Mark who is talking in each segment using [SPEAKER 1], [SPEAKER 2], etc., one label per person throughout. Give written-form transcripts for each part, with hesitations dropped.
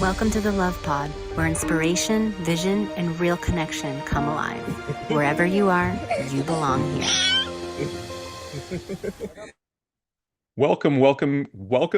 [SPEAKER 1] Welcome to the Love Pod, where inspiration, vision, and real connection come alive. Wherever you are, you belong here.
[SPEAKER 2] Welcome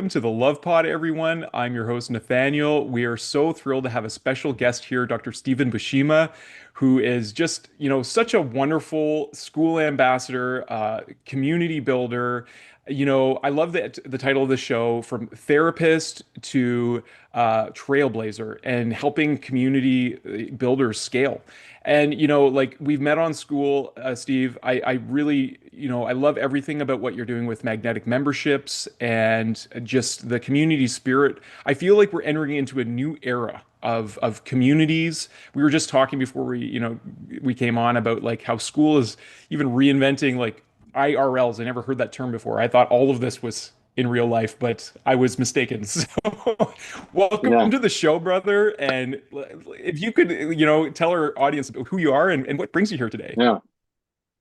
[SPEAKER 2] to the Love Pod, everyone. I'm your host, Nathaniel. We are so thrilled to have a special guest here, Dr. Stephen Buscema, who is just, such a wonderful school ambassador, community builder. I love the title of the show, from therapist to Trailblazer, and helping community builders scale. And, like we've met on Skool, Steve, I really, I love everything about what you're doing with magnetic memberships and just the community spirit. I feel like we're entering into a new era of communities. We were just talking before we came on about like how school is even reinventing like IRLs. I never heard that term before. I thought all of this was in real life, but I was mistaken. So, welcome
[SPEAKER 3] Yeah,
[SPEAKER 2] to the show, brother. And if you could, tell our audience who you are and what brings you here today.
[SPEAKER 3] yeah,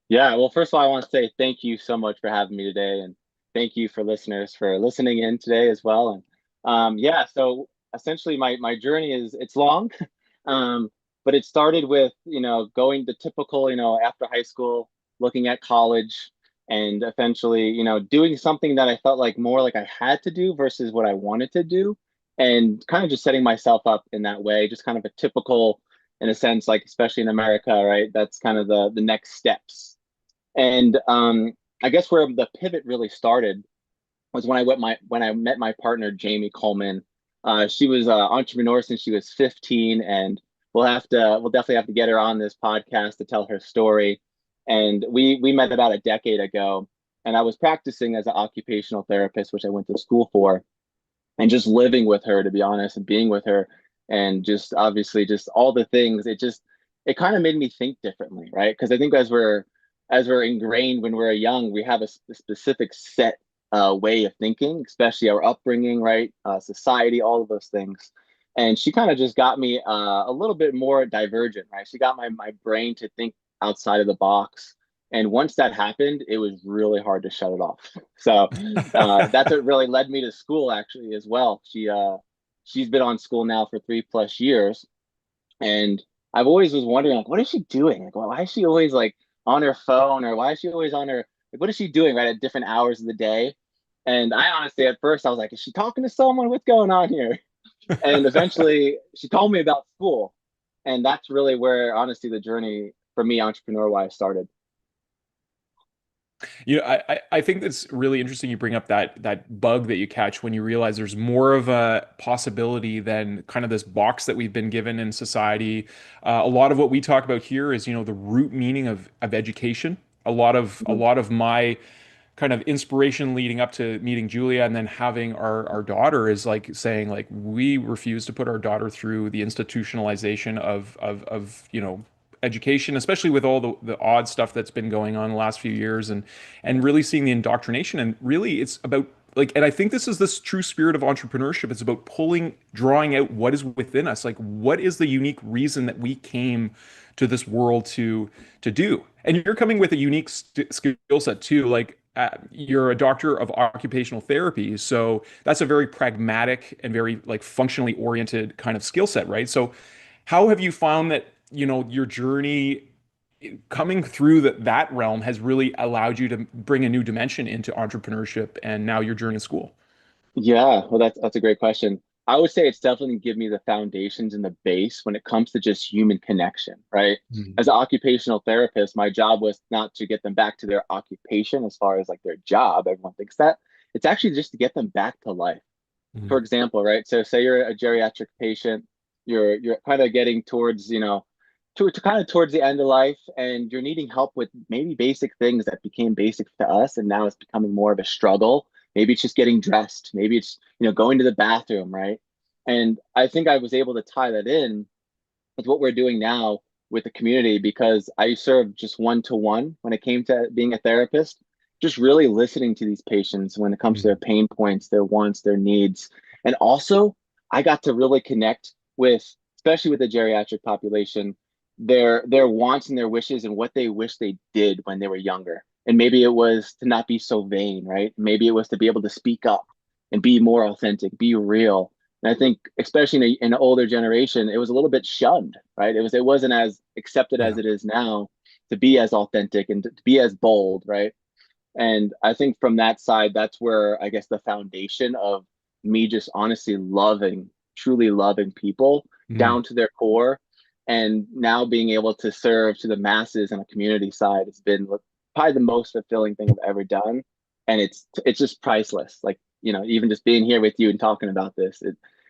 [SPEAKER 3] yeah. Well, first of all, I want to say thank you so much for having me today, and thank you for listeners for listening in today as well. And yeah, so essentially, my journey is it's long, um, but it started with going the typical after high school, looking at college, and eventually doing something that I felt like more like I had to do versus what I wanted to do, and kind of just setting myself up in that way, just kind of a typical in a sense, like especially in America, right? That's kind of the next steps. And I guess where the pivot really started was when I met my partner Jamie Coleman. She was an entrepreneur since she was 15, and we'll definitely have to get her on this podcast to tell her story. And we met about a decade ago, and I was practicing as an occupational therapist, which I went to school for, and just living with her, to be honest, and being with her, and just obviously just all the things. It kind of made me think differently, right? Because I think as we're ingrained when we're young, we have a specific set way of thinking, especially our upbringing, right? Society, all of those things. And she kind of just got me a little bit more divergent, right? She got my brain to think outside of the box. And once that happened, it was really hard to shut it off. So that's what really led me to Skool, actually, as well. She's been on Skool now for 3+ years, and I've always was wondering, like, what is she doing? Like, why is she always like on her phone, or why is she always on her, like, what is she doing, right, at different hours of the day? And I honestly, at first, I was like, is she talking to someone? What's going on here? And eventually, she told me about Skool, and that's really where, honestly, the journey for me, entrepreneur wise, started.
[SPEAKER 2] I think that's really interesting. You bring up that bug that you catch when you realize there's more of a possibility than kind of this box that we've been given in society. A lot of what we talk about here is, the root meaning of education. A
[SPEAKER 3] Mhm.
[SPEAKER 2] lot of my kind of inspiration leading up to meeting Julia and then having our daughter is like saying like we refuse to put our daughter through the institutionalization of education, especially with all the odd stuff that's been going on the last few years, and really seeing the indoctrination. And really it's about like, and I think this is this true spirit of entrepreneurship. It's about drawing out what is within us, like what is the unique reason that we came to this world to do. And you're coming with a unique skill set too. Like you're a doctor of occupational therapy, so that's a very pragmatic and very like functionally oriented kind of skill set, right? So how have you found that, your journey coming through that realm has really allowed you to bring a new dimension into entrepreneurship and now your journey in school?
[SPEAKER 3] Yeah, well, that's a great question. I would say it's definitely give me the foundations and the base when it comes to just human connection, right?
[SPEAKER 2] Mhm.
[SPEAKER 3] As an occupational therapist, my job was not to get them back to their occupation as far as like their job. Everyone thinks that. It's actually just to get them back to life. For
[SPEAKER 2] Mhm.
[SPEAKER 3] example, right? So say you're a geriatric patient, you're kind of getting towards, to kind of towards the end of life, and you're needing help with maybe basic things that became basic to us, and now it's becoming more of a struggle. Maybe it's just getting dressed. Maybe it's, going to the bathroom, right? And I think I was able to tie that in with what we're doing now with the community, because I served just one to one when it came to being a therapist, just really listening to these patients when it comes to their
[SPEAKER 2] Mhm.
[SPEAKER 3] pain points, their wants, their needs. And also, I got to really connect with, especially with the geriatric population, their wants and their wishes and what they wish they did when they were younger. And maybe it was to not be so vain, right? Maybe it was to be able to speak up and be more authentic, be real, And I think especially in an older generation, it was a little bit shunned, right? It wasn't as accepted
[SPEAKER 2] Yeah.
[SPEAKER 3] as it is now to be as authentic and to be as bold, right? And I think from that side, that's where I guess the foundation of me just honestly loving, truly loving people
[SPEAKER 2] Mm.
[SPEAKER 3] down to their core. And now being able to serve to the masses on a community side has been probably the most fulfilling thing I've ever done. And it's just priceless. Like, even just being here with you and talking about this,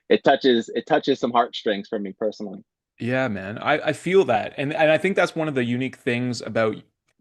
[SPEAKER 3] it touches some heartstrings for me personally.
[SPEAKER 2] Yeah, man. I feel that. And I think that's one of the unique things about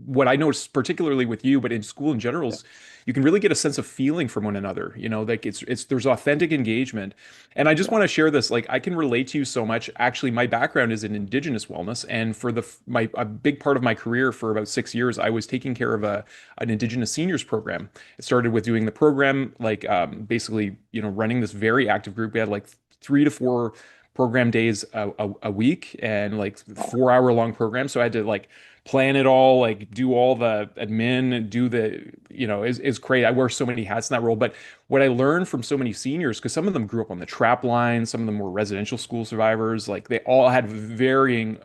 [SPEAKER 2] what I noticed particularly with you, but in school in general,
[SPEAKER 3] Yeah.
[SPEAKER 2] is you can really get a sense of feeling from one another. Like it's there's authentic engagement. And I just
[SPEAKER 3] Yeah.
[SPEAKER 2] want to share this. Like I can relate to you so much. Actually, my background is in Indigenous wellness, and for my a big part of my career for about 6 years, I was taking care of an Indigenous seniors program. It started with doing the program, like basically, running this very active group. We had like 3 to 4 program days a week and like 4 hour long programs. So I had to like plan it all, like do all the admin, do the, is great. I wear so many hats in that role. But what I learned from so many seniors, because some of them grew up on the trap line, some of them were residential school survivors, like they all had varying,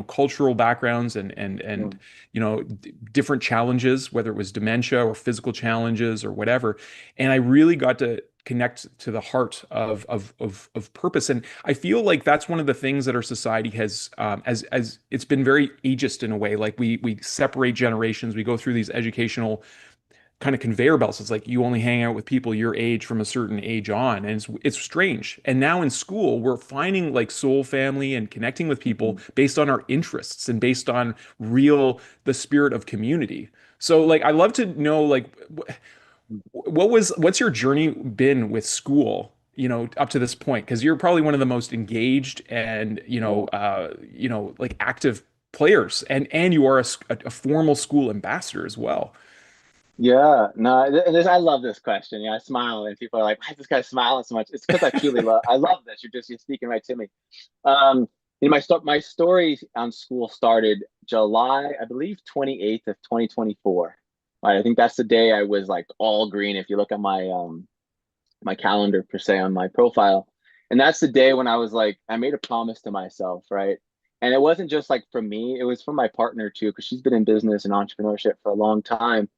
[SPEAKER 2] cultural backgrounds and different challenges, whether it was dementia or physical challenges or whatever. And I really got to connect to the heart of purpose. And I feel like that's one of the things that our society has, as it's been very ageist in a way. Like we separate generations. We go through these educational kind of conveyor belts. It's like you only hang out with people your age from a certain age on, and it's strange. And now in school, we're finding like soul family and connecting with people
[SPEAKER 3] Mhm.
[SPEAKER 2] based on our interests and based on the spirit of community. So like I love to know like what's your journey been with school, up to this point? Because you're probably one of the most engaged and
[SPEAKER 3] Yeah.
[SPEAKER 2] like active players, and you are a formal school ambassador as well.
[SPEAKER 3] Yeah, no, I love this question. Yeah, I smile and people are like, why is this guy smiling so much? It's because I love this. You're speaking right to me. Um, my story on school started July, I believe, 28th of 2024. Right, I think that's the day I was like all green. If you look at my calendar per se on my profile, and that's the day when I was like, I made a promise to myself, right? And it wasn't just like for me; it was for my partner too, because she's been in business and entrepreneurship for a long time.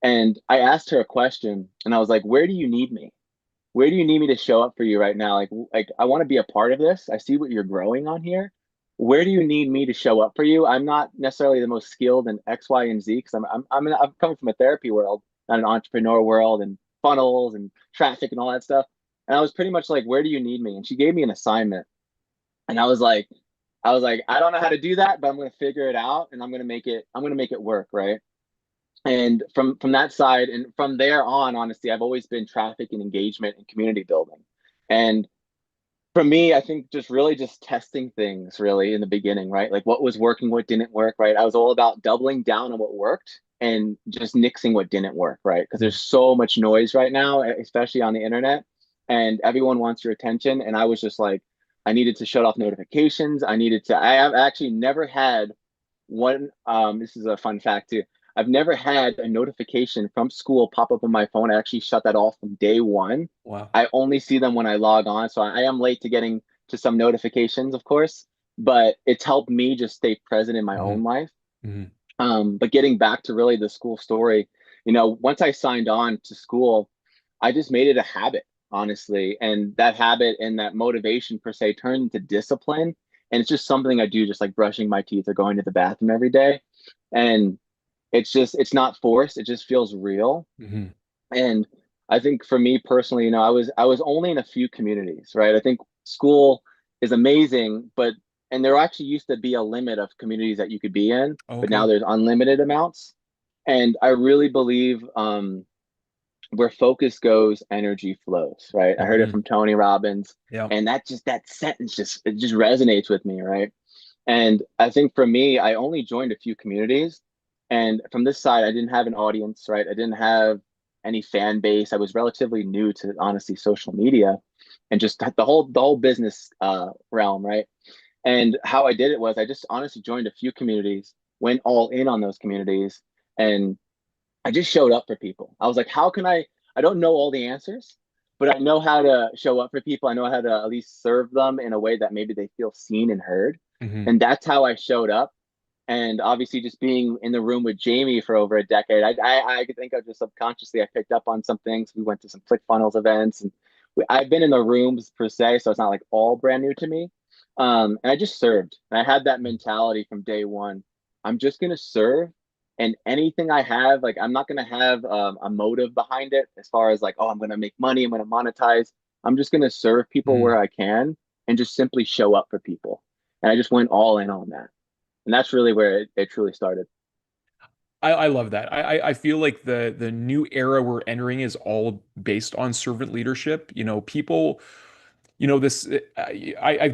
[SPEAKER 3] And I asked her a question, and I was like, "Where do you need me? Where do you need me to show up for you right now? Like I want to be a part of this. I see what you're growing on here. Where do you need me to show up for you? I'm not necessarily the most skilled in X, Y, and Z because I'm coming from a therapy world, not an entrepreneur world, and funnels and traffic and all that stuff. And I was pretty much like, where do you need me? And she gave me an assignment, and I was like, I don't know how to do that, but I'm going to figure it out, and I'm going to make it work, right? And from that side and from there on, honestly, I've always been traffic and engagement and community building. And for me, I think just really just testing things really in the beginning, right? Like what was working, what didn't work, right? I was all about doubling down on what worked and just nixing what didn't work, right? Because there's so much noise right now, especially on the internet, and everyone wants your attention. And I was just like, I needed to shut off notifications. I have actually never had one. This is a fun fact too. I've never had a notification from school pop up on my phone. I actually shut that off from day one.
[SPEAKER 2] Wow.
[SPEAKER 3] I only see them when I log on. So I am late to getting to some notifications, of course, but it's helped me just stay present in my
[SPEAKER 2] Hmm.
[SPEAKER 3] own life.
[SPEAKER 2] Hmm.
[SPEAKER 3] But getting back to really the school story, once I signed on to school, I just made it a habit, honestly. And that habit and that motivation per se turned into discipline. And it's just something I do, just like brushing my teeth or going to the bathroom every day. And it's not forced. It just feels real.
[SPEAKER 2] Hmm.
[SPEAKER 3] And I think for me personally, I was only in a few communities, right? I think school is amazing, and there actually used to be a limit of communities that you could be in, but now
[SPEAKER 2] Okay.
[SPEAKER 3] there's unlimited amounts. And I really believe where focus goes, energy flows, right? I heard it
[SPEAKER 2] Hmm.
[SPEAKER 3] from Tony Robbins,
[SPEAKER 2] Yeah.
[SPEAKER 3] and that sentence just resonates with me, right? And I think for me, I only joined a few communities. And from this side, I didn't have an audience, right? I didn't have any fan base. I was relatively new to honestly social media and just the whole business realm, right? And how I did it was I just honestly joined a few communities, went all in on those communities, and I just showed up for people. I was like, how can I don't know all the answers, but I know how to show up for people. I know how to at least serve them in a way that maybe they feel seen and heard.
[SPEAKER 2] Hmm.
[SPEAKER 3] And that's how I showed up. And obviously, just being in the room with Jamie for over a decade, I think I just subconsciously I picked up on some things. We went to some ClickFunnels events, and I've been in the rooms per se, so it's not like all brand new to me. And I just served. And I had that mentality from day one. I'm just gonna serve, and anything I have, like I'm not gonna have a motive behind it as far as like, oh, I'm gonna make money, I'm gonna monetize. I'm just gonna serve people
[SPEAKER 2] Mm.
[SPEAKER 3] where I can, and just simply show up for people. And I just went all in on that, and that's really where it truly started.
[SPEAKER 2] I love that. I feel like the new era we're entering is all based on servant leadership. People, this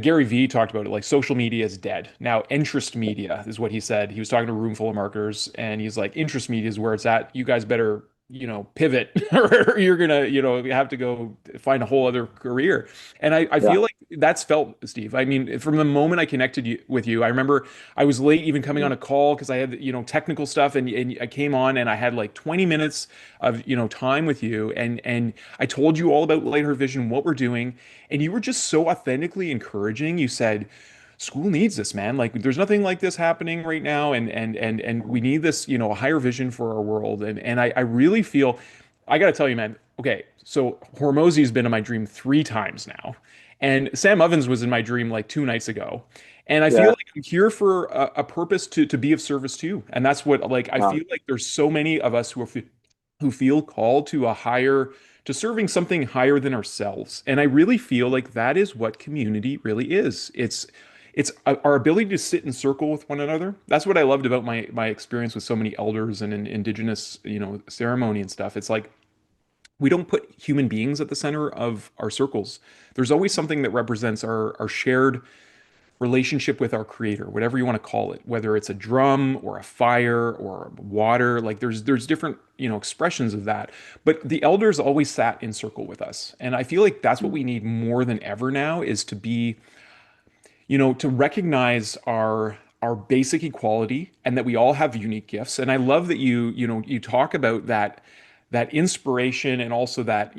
[SPEAKER 2] Gary Vee talked about it, like social media is dead. Now interest media is what he said. He was talking to a room full of marketers and he's like, interest media is where it's at. You guys better, pivot or you're gonna, have to go find a whole other career. And I
[SPEAKER 3] Yeah.
[SPEAKER 2] feel like that's felt, Steve. I mean, from the moment I connected with you, I remember I was late even coming on
[SPEAKER 3] Mhm.
[SPEAKER 2] a call because I had, technical stuff and I came on and I had like 20 minutes of, time with you and I told you all about Lightheart Vision, what we're doing. And you were just so authentically encouraging. You said, school needs this, man. Like there's nothing like this happening right now. And we need this, a higher vision for our world. And I really feel, I gotta tell you, man, okay, so Hormozy's been in my dream 3 times now. And Sam Ovens was in my dream like 2 nights ago. And I feel
[SPEAKER 3] Yeah.
[SPEAKER 2] like I'm here for a purpose to be of service too. And that's what like I
[SPEAKER 3] Wow.
[SPEAKER 2] feel like there's so many of us who feel called to a higher to serving something higher than ourselves. And I really feel like that is what community really is. It's our ability to sit in circle with one another. That's what I loved about my experience with so many elders and in indigenous, ceremony and stuff. It's like we don't put human beings at the center of our circles. There's always something that represents our shared relationship with our creator, whatever you want to call it, whether it's a drum or a fire or water, like there's different, expressions of that. But the elders always sat in circle with us. And I feel like that's what
[SPEAKER 3] Mm.
[SPEAKER 2] we need more than ever now is to be, to recognize our basic equality and that we all have unique gifts. And I love that you talk about that inspiration and also that,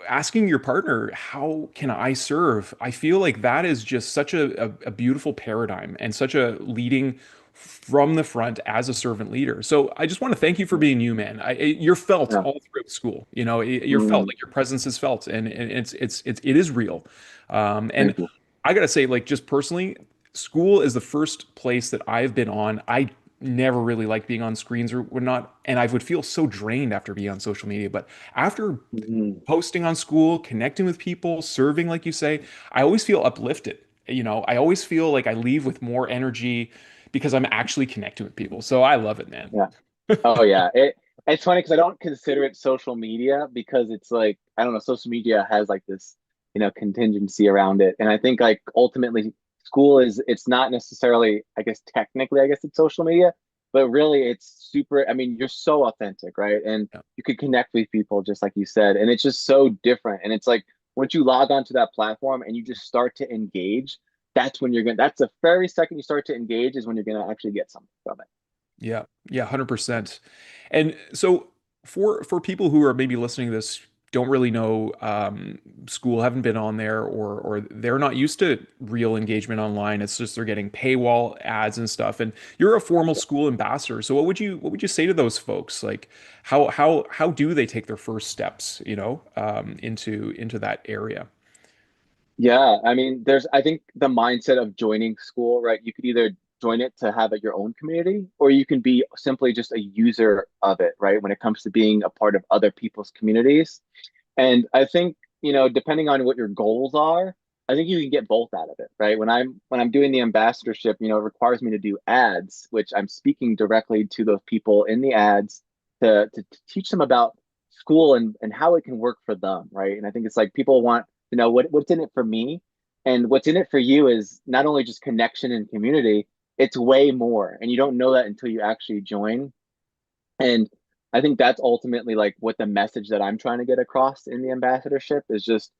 [SPEAKER 2] asking your partner, how can I serve? I feel like that is just such a beautiful paradigm and such a leading from the front as a servant leader. So I just want to thank you for being you, man. You're felt
[SPEAKER 3] Yeah.
[SPEAKER 2] all throughout school. You're felt
[SPEAKER 3] Mm.
[SPEAKER 2] like your presence is felt, and it is real. And
[SPEAKER 3] Thank you.
[SPEAKER 2] I gotta say, like just personally, school is the first place that I've been on. I never really liked being on screens or whatnot, and I would feel so drained after being on social media. But after
[SPEAKER 3] Mm.
[SPEAKER 2] posting on school, connecting with people, serving, like you say, I always feel uplifted. I always feel like I leave with more energy because I'm actually connecting with people. So I love it, man.
[SPEAKER 3] Yeah. Oh yeah. It's funny because I don't consider it social media because it's like I don't know, social media has like this, contingency around it. And I think like ultimately school is it's not necessarily, I guess technically, I guess it's social media, but really it's super, I mean, you're so authentic, right? And
[SPEAKER 2] Yeah.
[SPEAKER 3] you could connect with people just like you said. And it's just so different. And it's like once you log onto that platform and you just start to engage, that's the very second you start to engage is when you're gonna actually get something from it.
[SPEAKER 2] Yeah, yeah, 100%. And so for people who are maybe listening to this, don't really know school, haven't been on there, or they're not used to real engagement online. It's just they're getting paywall ads and stuff. And you're a formal school ambassador. So what would you say to those folks? Like how do they take their first steps, into that area?
[SPEAKER 3] Yeah, I mean, I think the mindset of joining school, right? You could either join it to have your own community, or you can be simply just a user of it, right? When it comes to being a part of other people's communities. And I think, depending on what your goals are, I think you can get both out of it, right? When I'm doing the ambassadorship, it requires me to do ads, which I'm speaking directly to those people in the ads to teach them about school and how it can work for them, right? And I think it's like people want to know what's in it for me. And what's in it for you is not only just connection and community, it's way more. And you don't know that until you actually join. And I think that's ultimately like what the message that I'm trying to get across in the ambassadorship is just,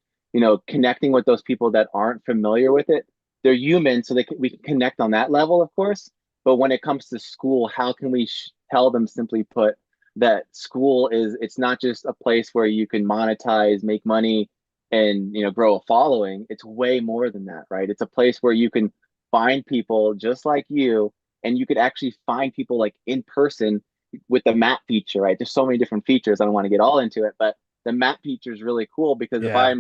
[SPEAKER 3] connecting with those people that aren't familiar with it. They're human, so we can connect on that level, of course. But when it comes to school, how can we tell them, simply put, that Skool it's not just a place where you can monetize, make money, and grow a following. It's way more than that, right? It's a place where you can find people just like you, and you could actually find people like in person with the map feature, right? There's so many different features. I don't want to get all into it, but the map feature is really cool because
[SPEAKER 2] Yeah.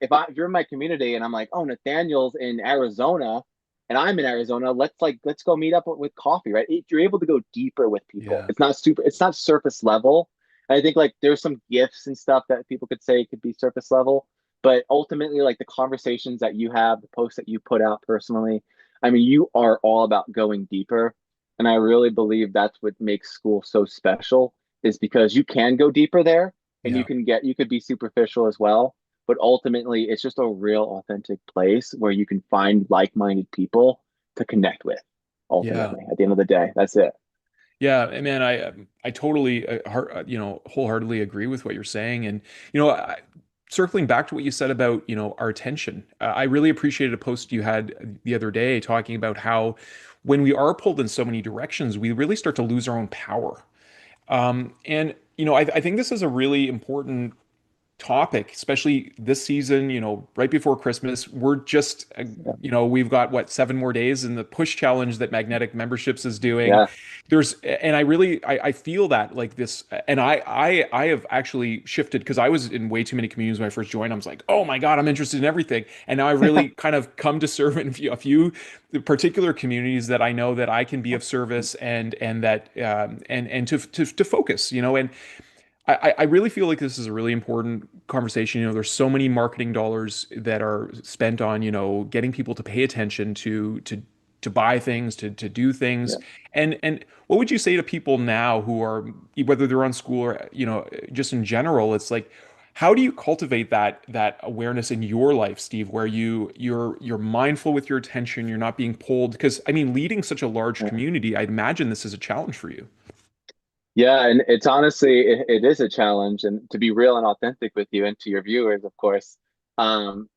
[SPEAKER 3] if you're in my community and I'm like, oh, Nathaniel's in Arizona and I'm in Arizona, let's go meet up with coffee, right? You're able to go deeper with people.
[SPEAKER 2] Yeah.
[SPEAKER 3] It's not surface level. And I think like there's some gifts and stuff that people could say could be surface level, but ultimately like the conversations that you have, the posts that you put out personally, I mean, you are all about going deeper. And I really believe that's what makes Skool so special, is because you can go deeper there and
[SPEAKER 2] Yeah.
[SPEAKER 3] you could be superficial as well, but ultimately it's just a real authentic place where you can find like-minded people to connect with.
[SPEAKER 2] Yeah.
[SPEAKER 3] Ultimately, at the end of the day, that's it.
[SPEAKER 2] Yeah, man, I totally wholeheartedly agree with what you're saying, and circling back to what you said about our attention, I really appreciated a post you had the other day talking about how when we are pulled in so many directions, we really start to lose our own power. And I think this is a really important topic, especially this season, right before Christmas. We're just,
[SPEAKER 3] Yeah,
[SPEAKER 2] we've got what, 7 more days in the push challenge that Magnetic Memberships is doing.
[SPEAKER 3] yeah,
[SPEAKER 2] And I feel that like this, and I have actually shifted because I was in way too many communities when I first joined. I was like, oh my God, I'm interested in everything. And now I've really kind of come to serve in a few particular communities that I know that I can be of service and that, and to focus, and I really feel like this is a really important conversation. There's so many marketing dollars that are spent on, getting people to pay attention to buy things, to do things.
[SPEAKER 3] yeah.
[SPEAKER 2] And what would you say to people now who are, whether they're on Skool or, just in general, it's like, how do you cultivate that awareness in your life, Steve, where you're mindful with your attention, you're not being pulled? Because I mean, leading such a large
[SPEAKER 3] Yeah.
[SPEAKER 2] community, I'd imagine this is a challenge for you.
[SPEAKER 3] Yeah, and it's honestly it is a challenge, and to be real and authentic with you and to your viewers, of course,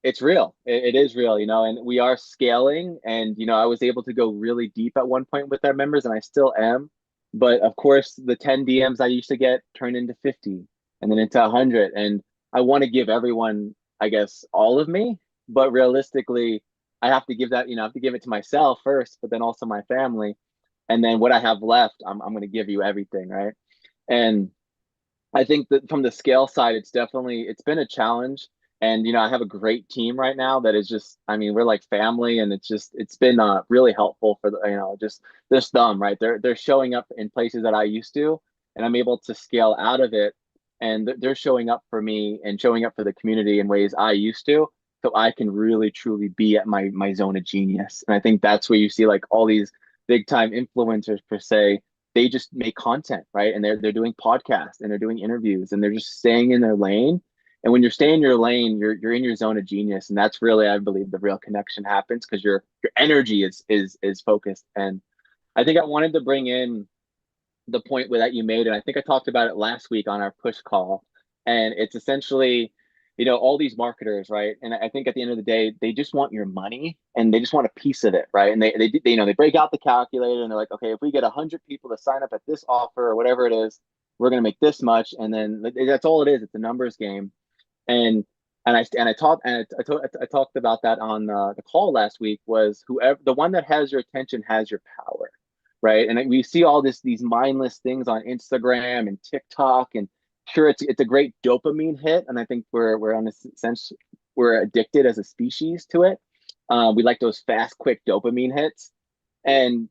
[SPEAKER 3] it's real. It is real, and we are scaling. And I was able to go really deep at one point with our members, and I still am. But of course, the 10 DMs I used to get turned into 50, and then into 100, and I want to give everyone, I guess, all of me. But realistically, I have to give that, I have to give it to myself first, but then also my family, and then what I have left, I'm going to give you everything, right? And I think that from the scale side, it's been a challenge. And I have a great team right now that is just, I mean, we're like family, and it's been really helpful for the, just this them, right? They're showing up in places that I used to, and I'm able to scale out of it, and they're showing up for me and showing up for the community in ways I used to, so I can really truly be at my zone of genius. And I think that's where you see like all these big time influencers per se, they just make content, right? And they're doing podcasts and they're doing interviews and they're just staying in their lane. And when you're staying in your lane, you're in your zone of genius, and that's really, I believe, the real connection happens because your energy is focused. And I think I wanted to bring in the point with that you made, and I think I talked about it last week on our push call. And it's essentially, all these marketers, right? And I think at the end of the day, they just want your money and they just want a piece of it, right? And they break out the calculator and they're like, okay, if we get 100 people to sign up at this offer or whatever it is, we're going to make this much. And then that's all it is. It's a numbers game. And I talked about that on the call last week. Was whoever the one that has your attention has your power, right? And we see all these mindless things on Instagram and TikTok, and sure, it's a great dopamine hit, and I think we're on a sense we're addicted as a species to it. We like those fast, quick dopamine hits, and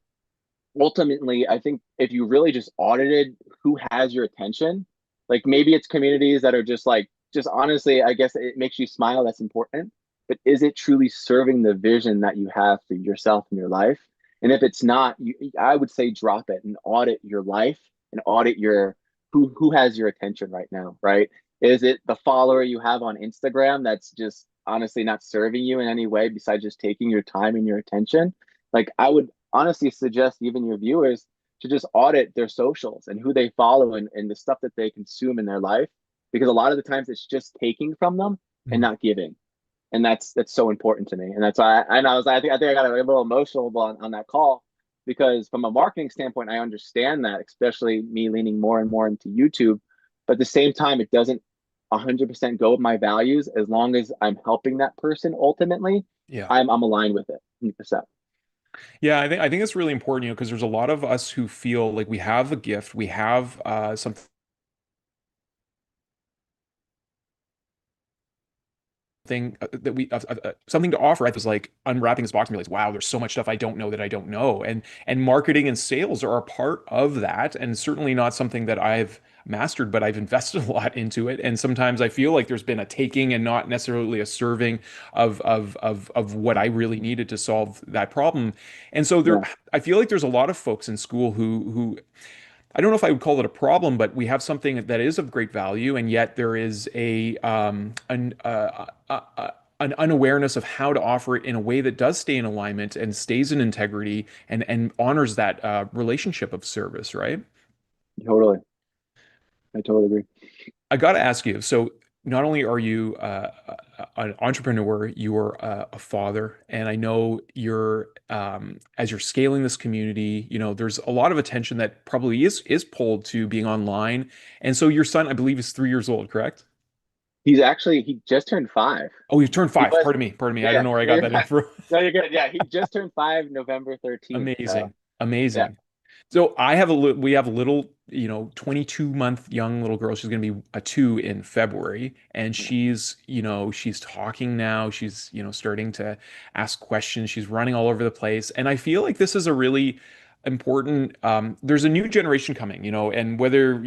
[SPEAKER 3] ultimately, I think if you really just audited who has your attention, like maybe it's communities that are just like, just honestly, I guess it makes you smile. That's important. But is it truly serving the vision that you have for yourself and your life? And if it's not, I would say drop it and audit your life and audit your who has your attention right now, right? Is it the follower you have on Instagram that's just honestly not serving you in any way besides just taking your time and your attention? Like I would honestly suggest even your viewers to just audit their socials and who they follow and the stuff that they consume in their life, because a lot of the times it's just taking from them and
[SPEAKER 2] Mm.
[SPEAKER 3] not giving. And that's so important to me. And that's why I think I got a little emotional on that call, because from a marketing standpoint, I understand that, especially me leaning more and more into YouTube. But at the same time, it doesn't 100% go with my values. As long as I'm helping that person ultimately,
[SPEAKER 2] Yeah.
[SPEAKER 3] I'm aligned with it 100%.
[SPEAKER 2] Yeah, I think it's really important, because there's a lot of us who feel like we have a gift, we have something that we something to offer. I was like unwrapping this box and realized, wow, there's so much stuff I don't know that I don't know, and marketing and sales are a part of that, and certainly not something that I've mastered, but I've invested a lot into it. And sometimes I feel like there's been a taking and not necessarily a serving of what I really needed to solve that problem. And so there,
[SPEAKER 3] Yeah,
[SPEAKER 2] I feel like there's a lot of folks in school who I don't know if I would call it a problem, but we have something that is of great value, and yet there is an unawareness of how to offer it in a way that does stay in alignment and stays in integrity and honors that relationship of service, right?
[SPEAKER 3] totally. I totally agree.
[SPEAKER 2] I got to ask you, so not only are you an entrepreneur, you are a father, and I know you're as you're scaling this community, there's a lot of attention that probably is pulled to being online. And so your son, I believe, is 3 years old, correct?
[SPEAKER 3] He just turned 5.
[SPEAKER 2] Oh, you turned
[SPEAKER 3] He
[SPEAKER 2] 5.
[SPEAKER 3] was,
[SPEAKER 2] Pardon me, pardon me. I don't
[SPEAKER 3] yeah,
[SPEAKER 2] know where I
[SPEAKER 3] no,
[SPEAKER 2] got
[SPEAKER 3] you're
[SPEAKER 2] that
[SPEAKER 3] fine.
[SPEAKER 2] info.
[SPEAKER 3] No, you're good. Yeah, he just turned 5 November 13th. So
[SPEAKER 2] Amazing.
[SPEAKER 3] yeah.
[SPEAKER 2] Amazing. So we have a little, 22-month young little girl. She's going to be a 2 in February, and she's talking now. She's, starting to ask questions. She's running all over the place. And I feel like this is a really important, there's a new generation coming, and whether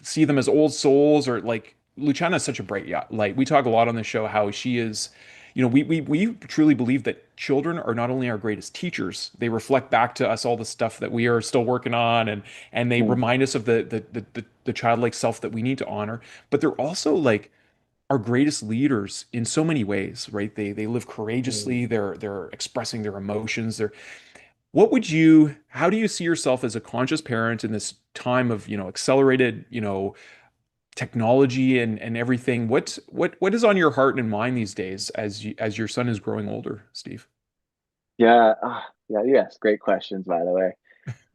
[SPEAKER 2] see them as old souls or like Luciana is such a bright light. We talk a lot on the show how she is, we truly believe that children are not only our greatest teachers, they reflect back to us all the stuff that we are still working on, and they
[SPEAKER 3] Yeah.
[SPEAKER 2] remind us of the childlike self that we need to honor, but they're also like our greatest leaders in so many ways, right? They live
[SPEAKER 3] Mm.
[SPEAKER 2] courageously, they're expressing their emotions. How do you see yourself as a conscious parent in this time of, accelerated, technology and everything? What is on your heart and mind these days as your son is growing older, Steve?
[SPEAKER 3] Yeah. Yeah. Yes. Great questions, by the way.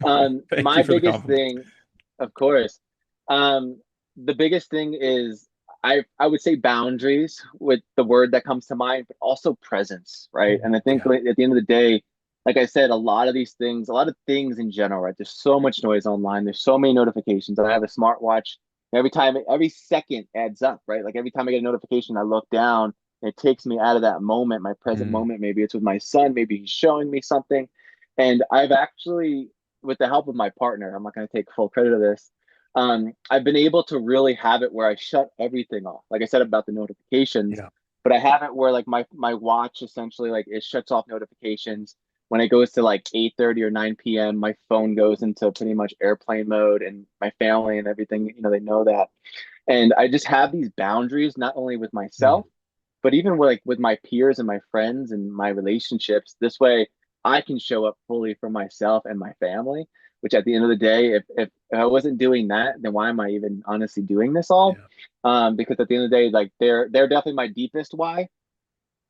[SPEAKER 2] Thank
[SPEAKER 3] My
[SPEAKER 2] you for the
[SPEAKER 3] biggest
[SPEAKER 2] compliment.
[SPEAKER 3] thing, of course, the biggest thing is I would say boundaries with the word that comes to mind, but also presence, right? And I think
[SPEAKER 2] Yeah.
[SPEAKER 3] like, at the end of the day, like I said, a lot of things in general, right? There's so much noise online. There's so many notifications. I have a smartwatch. Every second adds up, right? Like every time I get a notification, I look down. And it takes me out of that moment, my present
[SPEAKER 2] Mm,
[SPEAKER 3] moment. Maybe it's with my son. Maybe he's showing me something. And I've actually, with the help of my partner, I'm not going to take full credit of this. I've been able to really have it where I shut everything off. Like I said about the notifications,
[SPEAKER 2] yeah.
[SPEAKER 3] but I have it where like my watch essentially like it shuts off notifications. When it goes to like 8:30 or 9 p.m., my phone goes into pretty much airplane mode, and my family and everything, they know that. And I just have these boundaries, not only with
[SPEAKER 2] Mm,
[SPEAKER 3] myself, but even with my peers and my friends and my relationships. This way I can show up fully for myself and my family, which at the end of the day, if I wasn't doing that, then why am I even honestly doing this all?
[SPEAKER 2] yeah.
[SPEAKER 3] Because at the end of the day, like they're definitely my deepest why.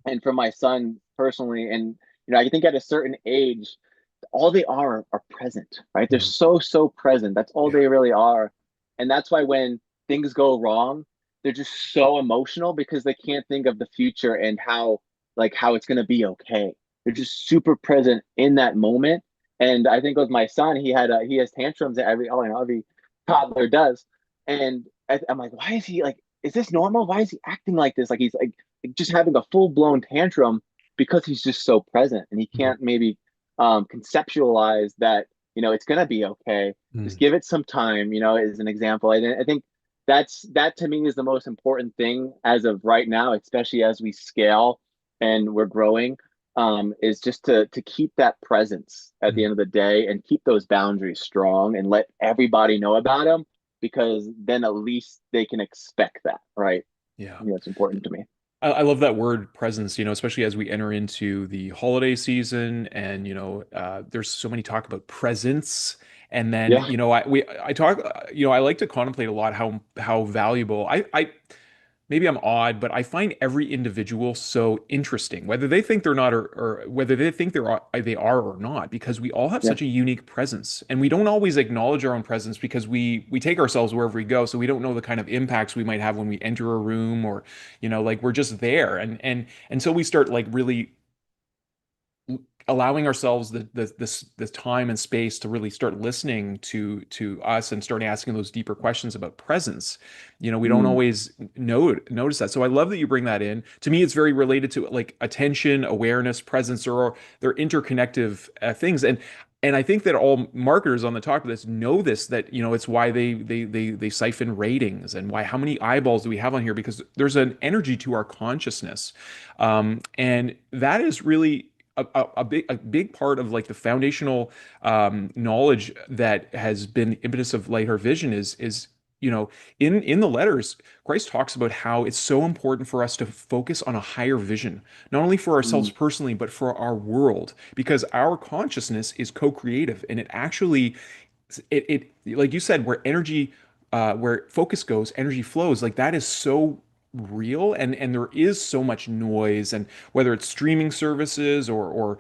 [SPEAKER 3] And for my son personally, and I think at a certain age, all they are present, right? They're
[SPEAKER 2] Mm,
[SPEAKER 3] so present. That's all
[SPEAKER 2] yeah.
[SPEAKER 3] they really are. And that's why when things go wrong, they're just so emotional because they can't think of the future and how it's going to be okay. They're just super present in that moment. And I think with my son, he has tantrums that every toddler does. And I'm like, why is he like, is this normal? Why is he acting like this? Like he's like just having a full blown tantrum because he's just so present and he
[SPEAKER 2] Mm,
[SPEAKER 3] can't maybe conceptualize that it's gonna be okay. Just
[SPEAKER 2] mm,
[SPEAKER 3] give it some time. As an example. I think that to me is the most important thing as of right now, especially as we scale and we're growing. Is just to keep that presence at the
[SPEAKER 2] mm.
[SPEAKER 3] end of the day and keep those boundaries strong and let everybody know about them because then at least they can expect that, right?
[SPEAKER 2] Yeah.
[SPEAKER 3] It's important to me.
[SPEAKER 2] I love that word presence, especially as we enter into the holiday season, and there's so many talk about presence. And then,
[SPEAKER 3] Yeah.
[SPEAKER 2] I talk, I like to contemplate a lot how valuable. maybe I'm odd, but I find every individual so interesting, whether they think they're not or whether they think they are or not, because we all have
[SPEAKER 3] Yeah.
[SPEAKER 2] such a unique presence, and we don't always acknowledge our own presence because we take ourselves wherever we go, so we don't know the kind of impacts we might have when we enter a room, or like we're just there, and until we start like really allowing ourselves this time and space to really start listening to us and start asking those deeper questions about presence, we don't
[SPEAKER 3] Mm,
[SPEAKER 2] always notice that. So I love that you bring that in. To me, it's very related to like attention, awareness, presence, or they're interconnective things. And I think that all marketers on the top of this know this, that it's why they siphon ratings, and why how many eyeballs do we have on here, because there's an energy to our consciousness, and that is really a big part of like the foundational knowledge that has been the impetus of Light Heart Vision is in the letters, Christ talks about how it's so important for us to focus on a higher vision, not only for ourselves
[SPEAKER 3] mm,
[SPEAKER 2] personally, but for our world, because our consciousness is co-creative, and it actually it like you said, where energy where focus goes, energy flows. Like that is so real, and there is so much noise, and whether it's streaming services or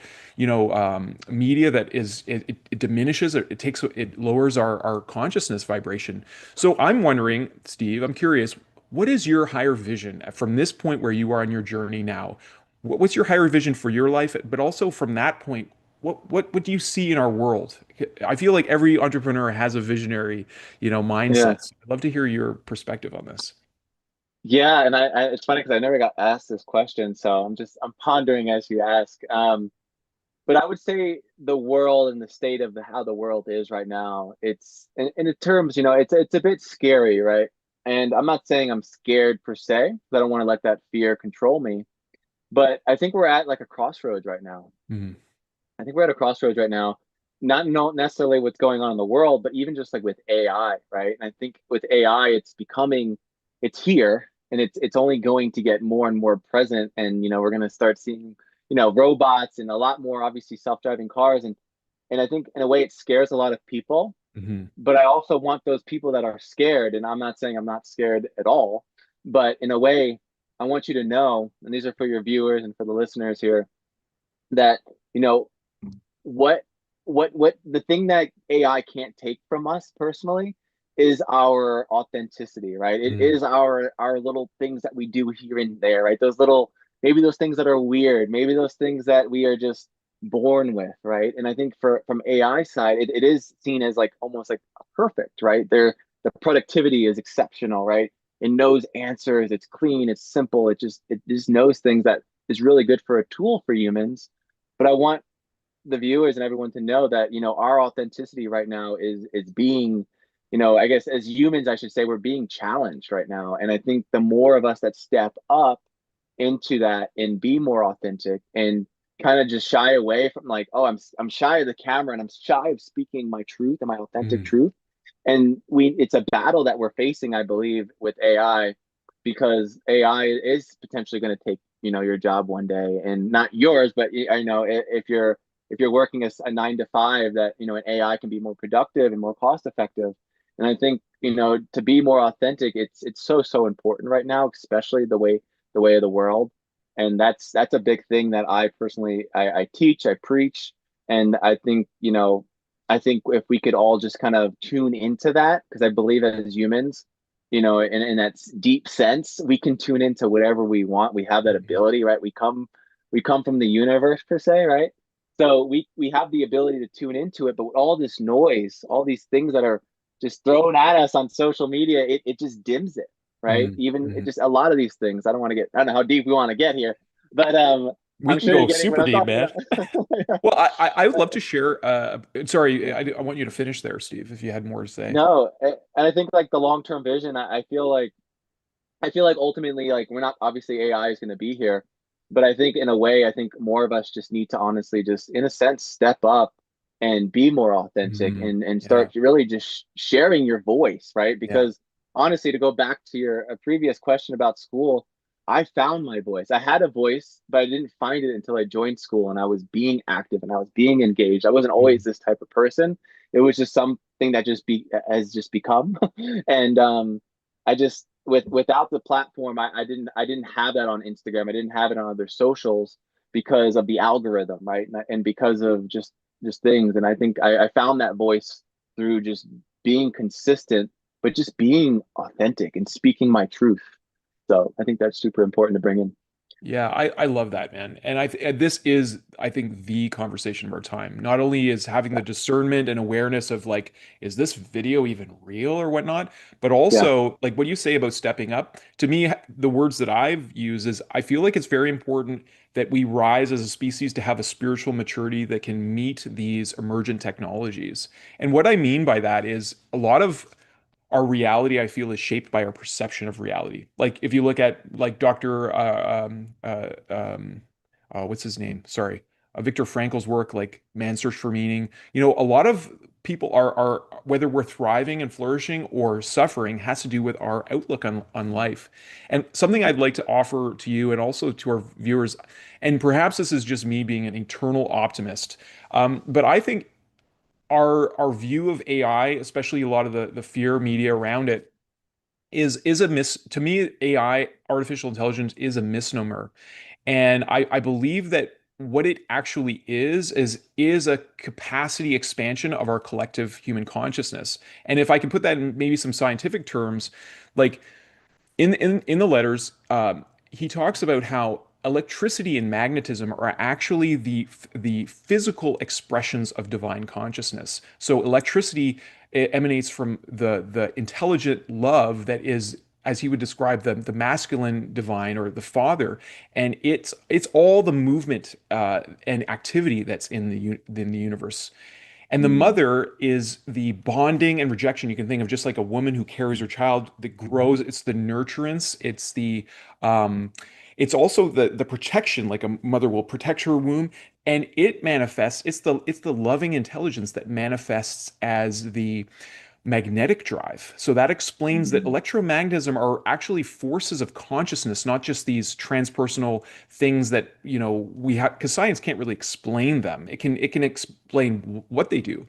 [SPEAKER 2] media that it diminishes, it lowers our consciousness vibration. So I'm wondering, Steve, I'm curious, what is your higher vision from this point where you are on your journey now? What's your higher vision for your life, but also from that point, what do you see in our world? I feel like every entrepreneur has a visionary,
[SPEAKER 3] yeah.
[SPEAKER 2] mindset. So I'd love to hear your perspective on this.
[SPEAKER 3] Yeah, and it's funny because I never got asked this question, so I'm pondering as you ask. But I would say the world and the state of how the world is right now, it's in the terms, it's a bit scary, right? And I'm not saying I'm scared per se, because I don't want to let that fear control me. But I think we're at like a crossroads right now.
[SPEAKER 2] Mhm.
[SPEAKER 3] I think we're at a crossroads right now, not necessarily what's going on in the world, but even just like with AI, right? And I think with AI, it's here, and it's only going to get more and more present. And we're going to start seeing, robots and a lot more obviously self-driving cars, and I think in a way it scares a lot of people.
[SPEAKER 2] Mhm.
[SPEAKER 3] But I also want those people that are scared, and I'm not saying I'm not scared at all, but in a way, I want you to know, and these are for your viewers and for the listeners here, that you know what what the thing that AI can't take from us personally is our authenticity, right? It
[SPEAKER 2] Mhm.
[SPEAKER 3] is our little things that we do here and there, right? Those little, maybe those things that are weird, maybe those things that we are just born with, right? And I think from AI side, it is seen as like almost like perfect, right? The productivity is exceptional, right? It knows answers, it's clean, it's simple, it just knows things that is really good for a tool for humans. But I want the viewers and everyone to know that our authenticity right now is being, I guess as humans I should say, we're being challenged right now. And I think the more of us that step up into that and be more authentic, and kind of just shy away from like, oh, I'm shy of the camera, and I'm shy of speaking my truth and my authentic
[SPEAKER 2] Mhm.
[SPEAKER 3] truth. And it's a battle that we're facing, I believe, with AI, because AI is potentially going to take your job one day, and not yours, but I know if you're working a 9 to 5, that an AI can be more productive and more cost effective. And I think to be more authentic, it's so important right now, especially the way of the world. And that's a big thing that I personally I teach, I preach, and I think if we could all just kind of tune into that, because I believe as humans, in that deep sense, we can tune into whatever we want. We have that
[SPEAKER 2] Mhm.
[SPEAKER 3] ability, right? We come from the universe per se, right? So we have the ability to tune into it, but with all this noise, all these things that are just thrown at us on social media, it just dims it, right?
[SPEAKER 2] Mhm.
[SPEAKER 3] Even it
[SPEAKER 2] Mhm.
[SPEAKER 3] just a lot of these things. I don't know how deep we want to get here, but
[SPEAKER 2] We
[SPEAKER 3] I'm
[SPEAKER 2] can
[SPEAKER 3] sure you're
[SPEAKER 2] go
[SPEAKER 3] getting what
[SPEAKER 2] super
[SPEAKER 3] I'm
[SPEAKER 2] deep,
[SPEAKER 3] talking
[SPEAKER 2] man.
[SPEAKER 3] about.
[SPEAKER 2] Well, I would love to share. Sorry, I want you to finish there, Steve, if you had more to say.
[SPEAKER 3] No, and I think like the long-term vision, I feel like ultimately, like, we're not, obviously AI is going to be here, but I think in a way, I think more of us just need to honestly just, in a sense, step up and be more authentic,
[SPEAKER 2] Mhm.
[SPEAKER 3] and
[SPEAKER 2] Yeah.
[SPEAKER 3] start really just sharing your voice, right?
[SPEAKER 2] Yeah.
[SPEAKER 3] Because honestly, to go back to your previous question about Skool, I found my voice. I had a voice, but I didn't find it until I joined Skool, and I was being active and I was being engaged. I wasn't always
[SPEAKER 2] Mhm.
[SPEAKER 3] this type of person. It was just something that just has just become, and I just without the platform, I didn't have that on Instagram. I didn't have it on other socials because of the algorithm, right? And because of just things. And I think I found that voice through just being consistent, but just being authentic and speaking my truth. So I think that's super important to bring in.
[SPEAKER 2] Yeah, I love that, man. And this is, I think, the conversation of our time. Not only is having the discernment and awareness of like, is this video even real or whatnot, but
[SPEAKER 3] Yeah.
[SPEAKER 2] also like what you say about stepping up. To me, the words that I've used is I feel like it's very important that we rise as a species to have a spiritual maturity that can meet these emergent technologies. And what I mean by that is a lot of our reality, I feel, is shaped by our perception of reality. Like if you look at like Dr. What's his name? Sorry, Viktor Frankl's work, like Man's Search for Meaning. A lot of people are whether we're thriving and flourishing or suffering has to do with our outlook on life. And something I'd like to offer to you and also to our viewers, and perhaps this is just me being an eternal optimist, but I think our view of AI, especially a lot of the fear media around it, is a mis to me, AI, artificial intelligence, is a misnomer. And I believe that what it actually is a capacity expansion of our collective human consciousness. And if I can put that in maybe some scientific terms, like in the letters, he talks about how electricity and magnetism are actually the physical expressions of divine consciousness. So electricity emanates from the intelligent love that is, as he would describe, the masculine divine or the father, and it's all the movement and activity that's in the universe. And the
[SPEAKER 3] Mm,
[SPEAKER 2] mother is the bonding and rejection. You can think of just like a woman who carries her child that grows. It's the nurturance. Um, it's also the protection. Like a mother will protect her womb, and it manifests. It's the loving intelligence that manifests as the magnetic drive. So that explains that
[SPEAKER 3] mm,
[SPEAKER 2] electromagnetism are actually forces of consciousness, not just these transpersonal things that, we have, because science can't really explain them. It can explain what they do.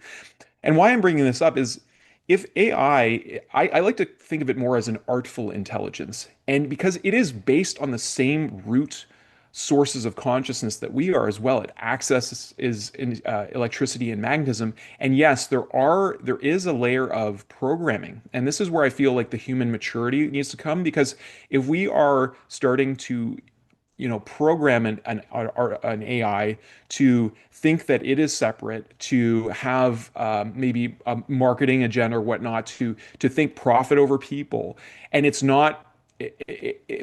[SPEAKER 2] And why I'm bringing this up is if I like to think of it more as an artful intelligence. And because it is based on the same root sources of consciousness that we are as well. It accesses is in, electricity and magnetism. And yes, there is a layer of programming. And this is where I feel like the human maturity needs to come, because if we are starting to program an AI to think that it is separate, to have maybe a marketing agenda or whatnot, to think profit over people, and it's not.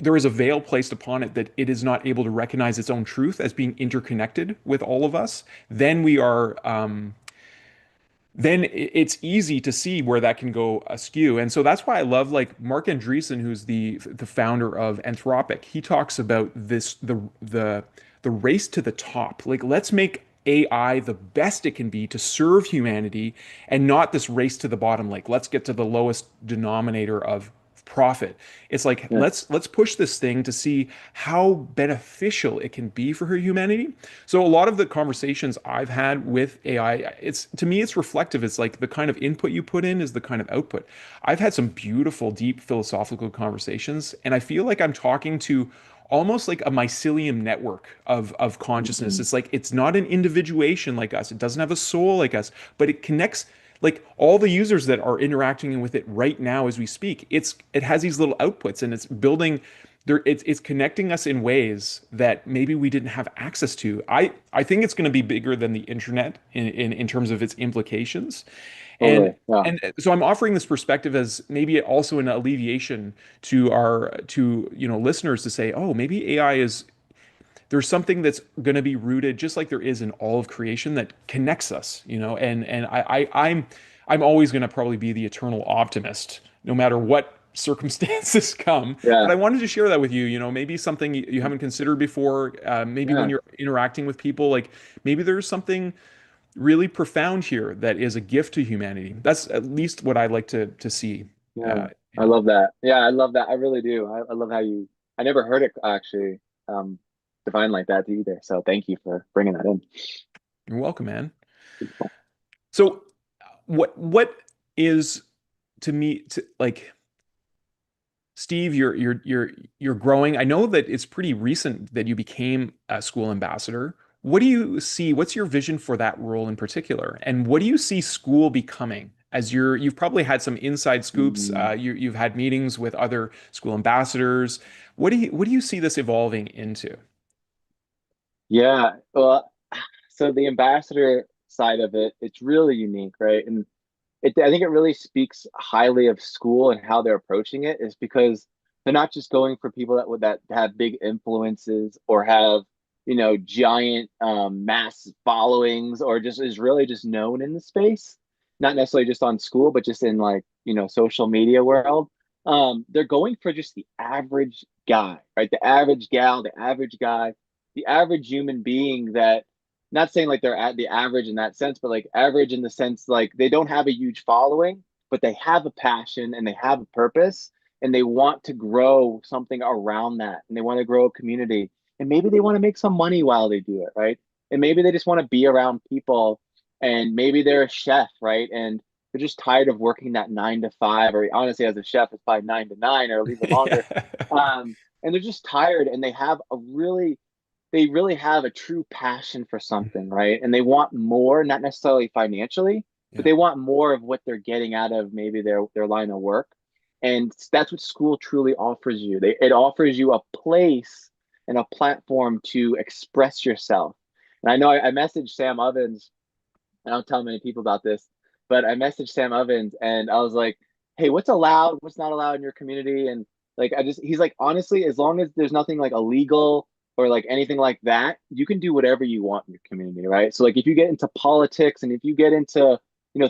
[SPEAKER 2] There is a veil placed upon it that it is not able to recognize its own truth as being interconnected with all of us. Then we are. Then it's easy to see where that can go askew. And so that's why I love like Mark Andreessen, who's the founder of Anthropic. He talks about this the race to the top. Like let's make AI the best it can be to serve humanity and not this race to the bottom. Like let's get to the lowest denominator of profit. It's like
[SPEAKER 3] yeah.
[SPEAKER 2] let's push this thing to see how beneficial it can be for humanity. So a lot of the conversations I've had with AI, it's to me it's reflective. It's like the kind of input you put in is the kind of output. I've had some beautiful, deep philosophical conversations, and I feel like I'm talking to almost like a mycelium network of consciousness.
[SPEAKER 3] Mm,
[SPEAKER 2] It's like it's not an individuation like us. It doesn't have a soul like us, but it connects like all the users that are interacting with it right now as we speak. It has these little outputs and it's building there it's connecting us in ways that maybe we didn't have access to. I think it's going to be bigger than the internet in terms of its implications. And
[SPEAKER 3] totally. Yeah.
[SPEAKER 2] and so I'm offering this perspective as maybe also an alleviation to our to listeners to say, oh, maybe AI is there's something that's going to be rooted just like there is in all of creation that connects us, and I'm always going to probably be the eternal optimist no matter what circumstances come. But
[SPEAKER 3] Yeah.
[SPEAKER 2] I wanted to share that with you, maybe something you haven't considered before. Maybe when
[SPEAKER 3] Yeah.
[SPEAKER 2] you're interacting with people, like maybe there's something really profound here that is a gift to humanity. That's at least what I like to see.
[SPEAKER 3] Yeah.
[SPEAKER 2] uh,
[SPEAKER 3] I love that. Yeah, I love that. I really do. I love how I never heard it actually um defined like that either. So thank you for bringing that in.
[SPEAKER 2] you're welcome, man.
[SPEAKER 3] Beautiful.
[SPEAKER 2] So what is to me to like Steve, you're growing. I know that it's pretty recent that you became a school ambassador. What do you see? What's your vision for that role in particular? And what do you see school becoming? As you've probably had some inside scoops.
[SPEAKER 3] Mm,
[SPEAKER 2] You've had meetings with other school ambassadors. What do you see this evolving into?
[SPEAKER 3] yeah, well, so the ambassador side of it, it's really unique, right? And I think it really speaks highly of school and how they're approaching it is because they're not just going for people that have big influences or have, giant mass followings or just is really just known in the space, not necessarily just on school, but just in like, social media world. They're going for just the average guy, right? The average gal, the average guy, the average human being that not saying like they're at the average in that sense, but like average in the sense like they don't have a huge following, but they have a passion and they have a purpose and they want to grow something around that and they want to grow a community and maybe they want to make some money while they do it, right? And maybe they just want to be around people and maybe they're a chef, right? And they're just tired of working that 9 to 5, or honestly, as a chef, it's probably 9 to 9 or even longer.
[SPEAKER 2] Yeah.
[SPEAKER 3] And they're just tired and they really have a true passion for something, right? And they want more, not necessarily financially, but
[SPEAKER 2] Yeah.
[SPEAKER 3] they want more of what they're getting out of maybe their line of work. And that's what school truly offers you. It offers you a place and a platform to express yourself. And I know I messaged Sam Ovens. I don't tell many people about this, but I messaged Sam Ovens and I was like, "Hey, what's allowed? What's not allowed in your community?" And like, he's like, honestly, as long as there's nothing like illegal or like anything like that, you can do whatever you want in your community, right? So like, if you get into politics and if you get into,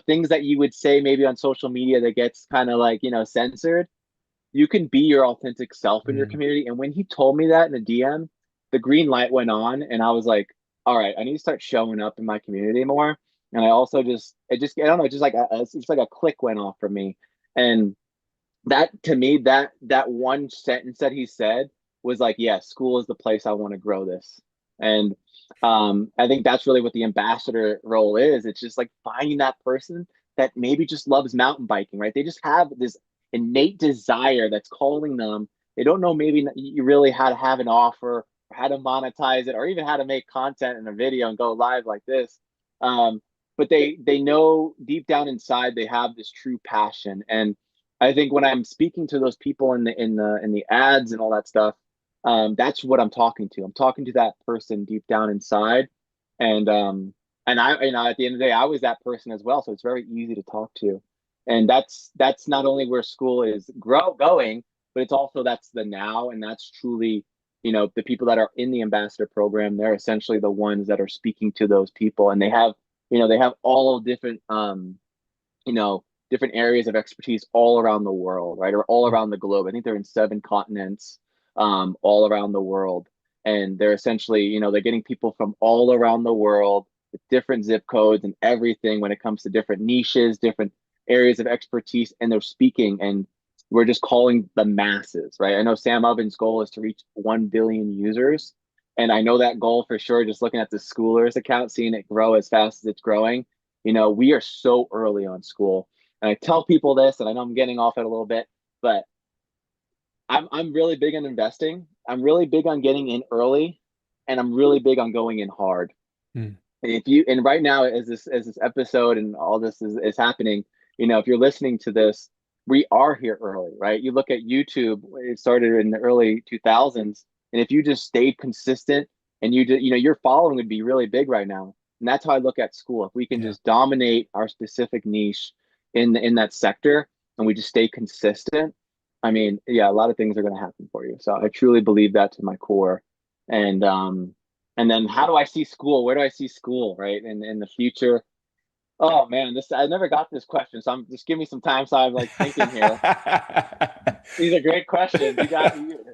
[SPEAKER 3] things that you would say maybe on social media that gets kind of like, censored, you can be your authentic self in your
[SPEAKER 2] Mm.
[SPEAKER 3] community. And when he told me that in a DM, the green light went on, and I was like, all right, I need to start showing up in my community more. And I also I don't know, just like it's just like a click went off for me. And that to me, that one sentence that he said was like, yeah, school is the place I want to grow this. And I think that's really what the ambassador role is. It's just like finding that person that maybe just loves mountain biking, right? They just have this innate desire that's calling them. They don't know maybe you really how to have an offer, or how to monetize it, or even how to make content in a video and go live like this. Um, but they know deep down inside they have this true passion. And I think when I'm speaking to those people in the ads and all that stuff, that's what I'm talking to. I'm talking to that person deep down inside, and I, at the end of the day, I was that person as well. So it's very easy to talk to, and that's not only where school is going, but it's also that's the now, and that's truly, the people that are in the ambassador program. They're essentially the ones that are speaking to those people, and they have all different different areas of expertise all around the world, right? Or all around the globe. I think they're in 7 continents, all around the world. And they're essentially, they're getting people from all around the world with different zip codes and everything when it comes to different niches, different areas of expertise, and they're speaking. And we're just calling the masses, right? I know Sam Ovens' goal is to reach 1 billion users. And I know that goal for sure, just looking at the Schoolers account, seeing it grow as fast as it's growing. We are so early on school. And I tell people this, and I know I'm getting off it a little bit, but I'm really big on investing. I'm really big on getting in early, and I'm really big on going in hard.
[SPEAKER 2] Mm.
[SPEAKER 3] And right now, as this episode and all this is happening, if you're listening to this, we are here early, right? You look at YouTube, it started in the early 2000s, and if you just stayed consistent and your following would be really big right now. And that's how I look at school. If we can
[SPEAKER 2] Yeah.
[SPEAKER 3] just dominate our specific niche in that sector and we just stay consistent, I mean, yeah, a lot of things are going to happen for you. So I truly believe that to my core. And then how do I see school? Where do I see school, right? In the future? Oh man, this I never got this question, so I'm just give me some time. So I'm like thinking here. These are great questions.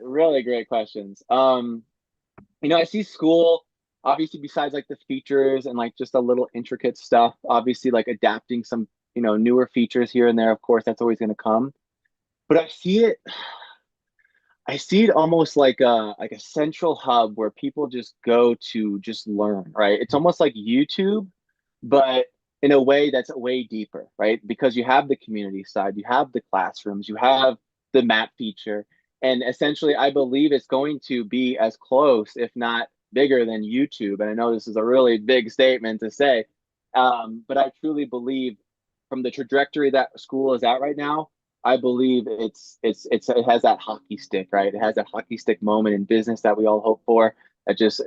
[SPEAKER 3] Really great questions. I see school obviously besides like the features and like just a little intricate stuff. Obviously, like adapting some newer features here and there. Of course, that's always going to come. But I see it almost like a central hub where people just go to just learn, right? It's almost like YouTube, but in a way that's way deeper, right? Because you have the community side, you have the classrooms, you have the map feature. And essentially, I believe it's going to be as close, if not bigger, than YouTube. And I know this is a really big statement to say, but I truly believe from the trajectory that Skool is at right now, I believe it has that hockey stick, right? It has that hockey stick moment in business that we all hope for. That just,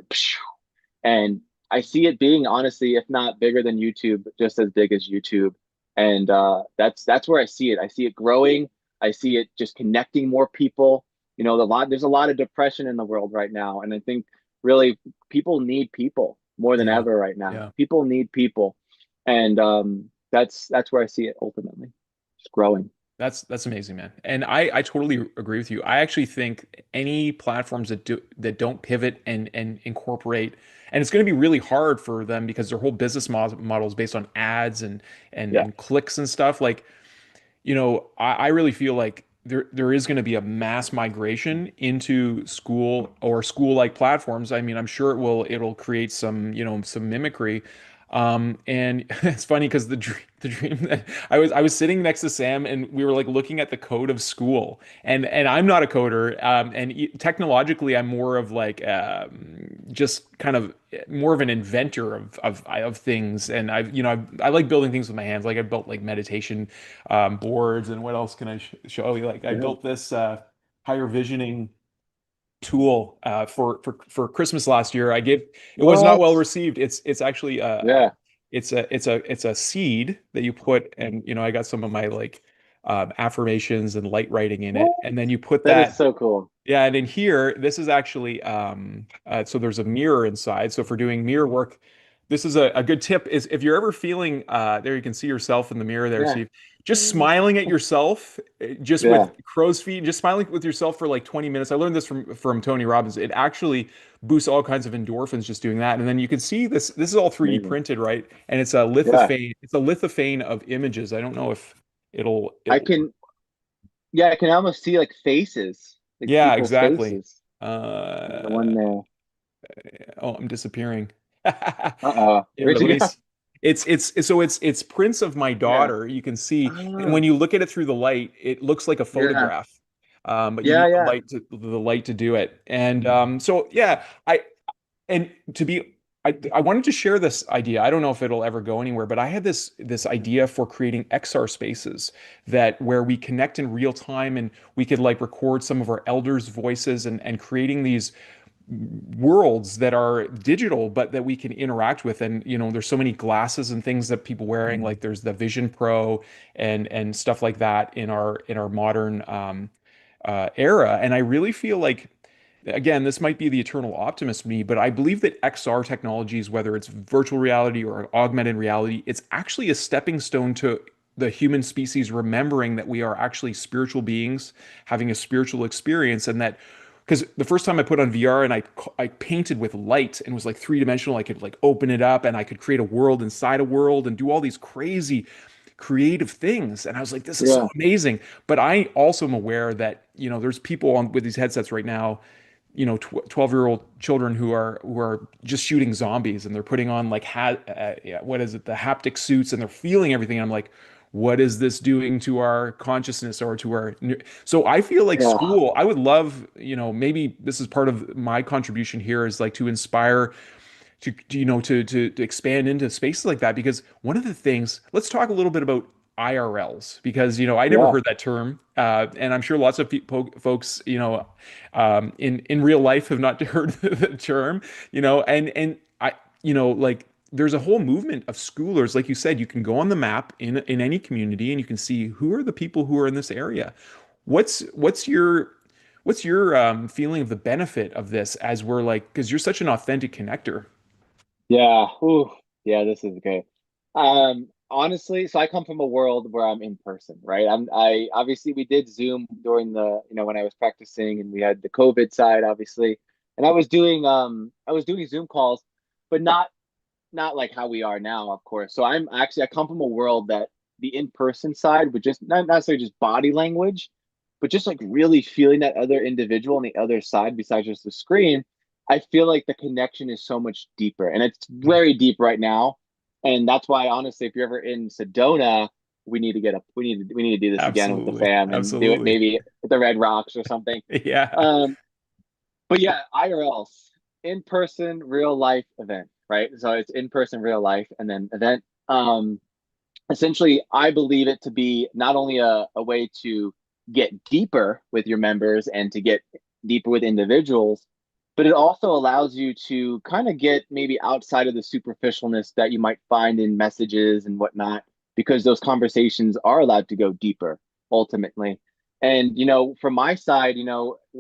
[SPEAKER 3] and I see it being, honestly, if not bigger than YouTube, just as big as YouTube. And that's where I see it. I see it growing. I see it just connecting more people. You know, there's a lot of depression in the world right now, and I think really people need people more than
[SPEAKER 2] Yeah.
[SPEAKER 3] ever right now.
[SPEAKER 2] Yeah.
[SPEAKER 3] People need people, and that's where I see it ultimately. It's growing.
[SPEAKER 2] That's amazing, man. And I totally agree with you. I actually think any platforms that don't pivot and incorporate, and it's going to be really hard for them because their whole business model is based on ads
[SPEAKER 3] Yeah.
[SPEAKER 2] and clicks and stuff. Like, I really feel like there is going to be a mass migration into school-like platforms. I mean, I'm sure it'll create some, some mimicry. And it's funny because the dream that I was sitting next to Sam and we were like looking at the code of Skool, and I'm not a coder, and technologically I'm more of like just kind of more of an inventor of things, and I like building things with my hands. Like I built like meditation boards, and what else can I show you? Like I
[SPEAKER 3] Yeah.
[SPEAKER 2] built this higher visioning tool for Christmas last year. It was not
[SPEAKER 3] What?
[SPEAKER 2] well received. It's actually
[SPEAKER 3] Yeah.
[SPEAKER 2] it's a seed that you put, and I got some of my like affirmations and light writing in it,
[SPEAKER 3] What?
[SPEAKER 2] and then you put
[SPEAKER 3] That is
[SPEAKER 2] that.
[SPEAKER 3] so cool.
[SPEAKER 2] Yeah, and in here, this is actually so there's a mirror inside. So for doing mirror work, this is a good tip is if you're ever feeling there, you can see yourself in the mirror there,
[SPEAKER 3] Yeah.
[SPEAKER 2] Steve. Just smiling at yourself, just
[SPEAKER 3] Yeah.
[SPEAKER 2] with crow's feet, just smiling with yourself for like 20 minutes. I learned this from Tony Robbins. It actually boosts all kinds of endorphins just doing that. And then you can see this. This is all 3D
[SPEAKER 3] Amazing.
[SPEAKER 2] printed, right? And it's a
[SPEAKER 3] Yeah.
[SPEAKER 2] lithophane. It's a lithophane of images. I don't know if
[SPEAKER 3] I
[SPEAKER 2] it'll
[SPEAKER 3] can, yeah, I can almost see like faces, like
[SPEAKER 2] Yeah,
[SPEAKER 3] people's
[SPEAKER 2] exactly.
[SPEAKER 3] faces. The one
[SPEAKER 2] Uh,
[SPEAKER 3] there.
[SPEAKER 2] oh, I'm disappearing.
[SPEAKER 3] Uh-oh.
[SPEAKER 2] Yeah,
[SPEAKER 3] Where'd
[SPEAKER 2] but let
[SPEAKER 3] you
[SPEAKER 2] me.
[SPEAKER 3] go?
[SPEAKER 2] It's prints of my
[SPEAKER 3] Yeah.
[SPEAKER 2] daughter. You can see, and
[SPEAKER 3] Ah,
[SPEAKER 2] when you look at it through the light, it looks like a
[SPEAKER 3] yeah.
[SPEAKER 2] photograph. But you
[SPEAKER 3] Yeah,
[SPEAKER 2] need
[SPEAKER 3] yeah.
[SPEAKER 2] the light to do it. And so yeah, and to be I wanted to share this idea. I don't know if it'll ever go anywhere, but I had this idea for creating XR spaces that where we connect in real time and we could like record some of our elders' voices and creating these worlds that are digital but that we can interact with. And there's so many glasses and things that people wearing, like there's the Vision Pro and stuff like that in our modern era. And I really feel like, again, this might be the eternal optimist me, but I believe that XR technologies, whether it's virtual reality or augmented reality, it's actually a stepping stone to the human species remembering that we are actually spiritual beings having a spiritual experience. And that, because the first time I put on VR and I painted with light and was like three-dimensional, I could like open it up and I could create a world inside a world and do all these crazy creative things. And I was like, this is so
[SPEAKER 3] Yeah.
[SPEAKER 2] amazing. But I also am aware that, there's people on with these headsets right now, 12-year-old children who are just shooting zombies, and they're putting on like yeah, what is it, the haptic suits, and they're feeling everything. And I'm like, what is this doing to our consciousness or to our so I feel like
[SPEAKER 3] Yeah.
[SPEAKER 2] Skool, I would love, maybe this is part of my contribution here, is like to inspire to expand into spaces like that. Because one of the things, let's talk a little bit about IRLs, because I never
[SPEAKER 3] Yeah.
[SPEAKER 2] heard that term, and I'm sure lots of folks in real life have not heard the term, and I like there's a whole movement of schoolers, like you said. You can go on the map in any community and you can see who are the people who are in this area. What's your feeling of the benefit of this, as we're like, because you're such an authentic connector.
[SPEAKER 3] Yeah. Ooh. Yeah, this is great. Honestly, so I come from a world where I'm in person, right? I obviously we did Zoom during when I was practicing, and we had the COVID side, obviously. And I was doing Zoom calls, but not like how we are now, of course. So I come from a world that the in-person side would just not necessarily just body language, but just like really feeling that other individual on the other side besides just the screen. I feel like the connection is so much deeper, and it's very deep right now. And that's why, honestly, if you're ever in Sedona, we need to do this again with the
[SPEAKER 2] Absolutely.
[SPEAKER 3] fam and do it
[SPEAKER 2] Absolutely.
[SPEAKER 3] maybe at the Red Rocks or something.
[SPEAKER 2] Yeah.
[SPEAKER 3] Um, but yeah, IRLs, in person, real life event, right? So it's in person, real life, and then event. Essentially, I believe it to be not only a way to get deeper with your members and to get deeper with individuals, but it also allows you to kind of get maybe outside of the superficialness that you might find in messages and whatnot, because those conversations are allowed to go deeper ultimately. And from my side,